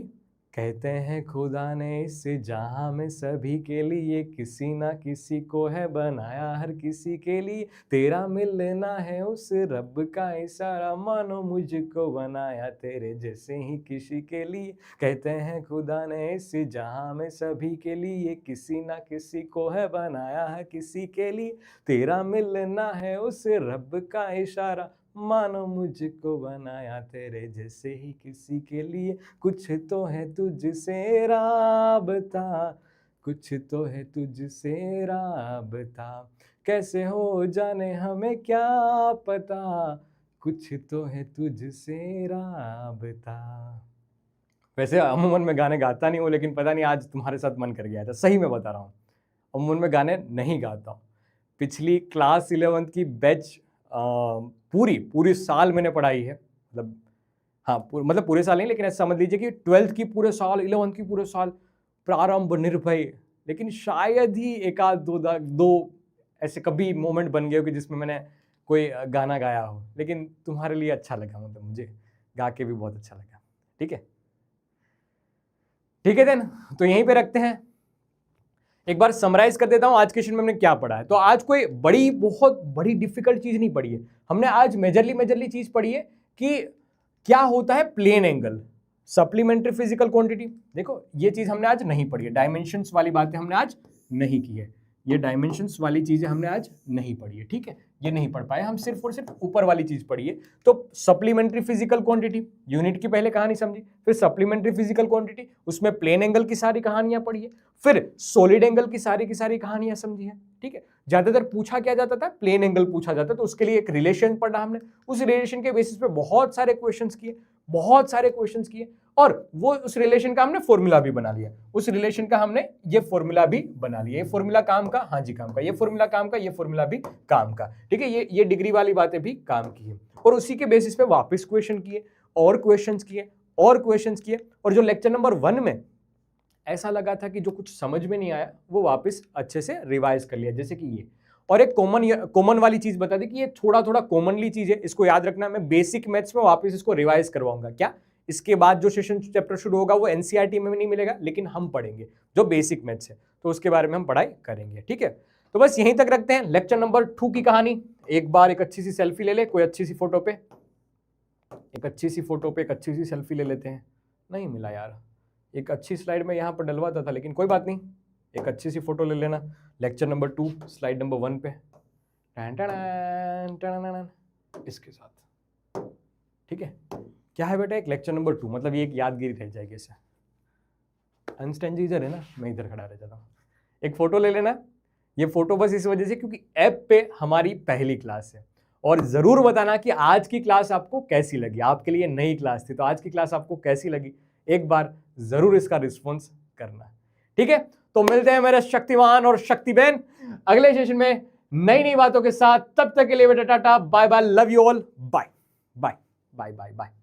कहते हैं खुदा ने इस जहां में सभी के लिए किसी ना किसी को है बनाया, हर किसी के लिए तेरा मिलना है उस रब का इशारा, मानो मुझको बनाया तेरे जैसे ही किसी के लिए। कहते हैं खुदा ने इस जहां में सभी के लिए किसी ना किसी को है बनाया है किसी के लिए, तेरा मिलना है उस रब का इशारा, मानो मुझको बनाया तेरे जैसे ही किसी के लिए। कुछ तो है तुझसे राबता, कुछ तो है तुझसे राबता, कैसे हो जाने हमें क्या पता, कुछ तो है तुझसे राबता। वैसे अमूमन मैं गाने गाता नहीं हूँ, लेकिन पता नहीं आज तुम्हारे साथ मन कर गया था, सही में बता रहा हूँ। अमूमन में गाने नहीं गाता हूँ। पिछली क्लास 11th की बैच पूरी साल मैंने पढ़ाई है, मतलब हाँ मतलब पूरे साल नहीं, लेकिन ऐसा समझ लीजिए कि 12th की पूरे साल, 11th की पूरे साल, प्रारंभ निर्भय। लेकिन शायद ही एक आध दो ऐसे कभी मोमेंट बन गए हो कि जिसमें मैंने कोई गाना गाया हो, लेकिन तुम्हारे लिए अच्छा लगा, मतलब मुझे गा के भी बहुत अच्छा लगा। ठीक है देन, तो यहीं पे रखते हैं। एक बार समराइज कर देता हूं आज के सेशन में हमने क्या पढ़ा है। तो आज कोई बहुत बड़ी डिफिकल्ट चीज नहीं पढ़ी है हमने, आज मेजरली चीज पढ़ी है कि क्या होता है plane angle, supplementary physical quantity. देखो ये चीज हमने आज नहीं पढ़ी है, डायमेंशंस वाली बातें हमने आज नहीं की है, ये डायमेंशंस वाली चीजें हमने आज नहीं पढ़ी है। ठीक है, ये नहीं पढ़ पाए हम, सिर्फ और सिर्फ ऊपर वाली चीज पढ़ी है। तो सप्लीमेंट्री फिजिकल क्वांटिटी, यूनिट की पहले कहानी समझी, फिर सप्लीमेंट्री फिजिकल क्वांटिटी, उसमें प्लेन एंगल की सारी कहानियां पढ़ी है, फिर सॉलिड एंगल की सारी कहानियां समझी है। ठीक है, ज्यादातर पूछा क्या जाता था, प्लेन एंगल पूछा जाता, तो उसके लिए एक रिलेशन पढ़ा हमने, उस रिलेशन के बेसिस पे बहुत सारे क्वेश्चंस किए, और वो उस रिलेशन का हमने फॉर्मूला भी बना लिया, उस रिलेशन का हमने ये फॉर्मूला भी बना लिया। ये फॉर्मूला काम का, हाँ जी काम का, ये फॉर्मूला काम का, ये फॉर्मूला भी काम का। ठीक है, ये डिग्री वाली बातें भी काम की है, और उसी के बेसिस पे वापस क्वेश्चन किए, और क्वेश्चंस किए, और जो लेक्चर नंबर 1 में ऐसा लगा था कि जो कुछ समझ में नहीं आया वो वापस अच्छे से रिवाइज कर लिया, जैसे कि ये। और एक कॉमन वाली चीज बता दी कि ये थोड़ा कॉमनली चीज है, इसको याद रखना। मैं बेसिक मैथ्स में वापस इसको रिवाइज करवाऊंगा। क्या इसके बाद जो सेशन चैप्टर शुरू होगा वो एनसीईआरटी में नहीं मिलेगा, लेकिन हम पढ़ेंगे जो बेसिक मैथ्स है, तो उसके बारे में हम पढ़ाई करेंगे। ठीक है, तो बस यहीं तक रखते हैं लेक्चर नंबर 2 की कहानी। एक बार एक अच्छी सी सेल्फी ले ले, कोई अच्छी सी फोटो पे एक अच्छी सी सेल्फी ले लेते हैं। नहीं मिला यार, एक अच्छी स्लाइड में यहाँ पर डलवाता था, लेकिन कोई बात नहीं, एक अच्छी सी फोटो ले लेना। लेक्चर नंबर 2 स्लाइड नंबर 1 पे इसके साथ। ठीक है, क्या है बेटा, एक लेक्चर नंबर 2, मतलब ये एक यादगिरी रह जाएगी। ऐसा अनस्टैंड जी इधर है ना, मैं इधर खड़ा रह जाता हूँ। एक फोटो ले लेना, ये फोटो बस इस वजह से क्योंकि ऐप पे हमारी पहली क्लास है, और जरूर बताना कि आज की क्लास आपको कैसी लगी। आपके लिए नई क्लास थी, तो आज की क्लास आपको कैसी लगी, एक बार जरूर इसका रिस्पॉन्स करना। ठीक है, तो मिलते हैं मेरे शक्तिमान और शक्ति बहन अगले सेशन में नई बातों के साथ। तब तक के लिए बेटा टाटा, bye bye, love you all, bye bye bye bye bye.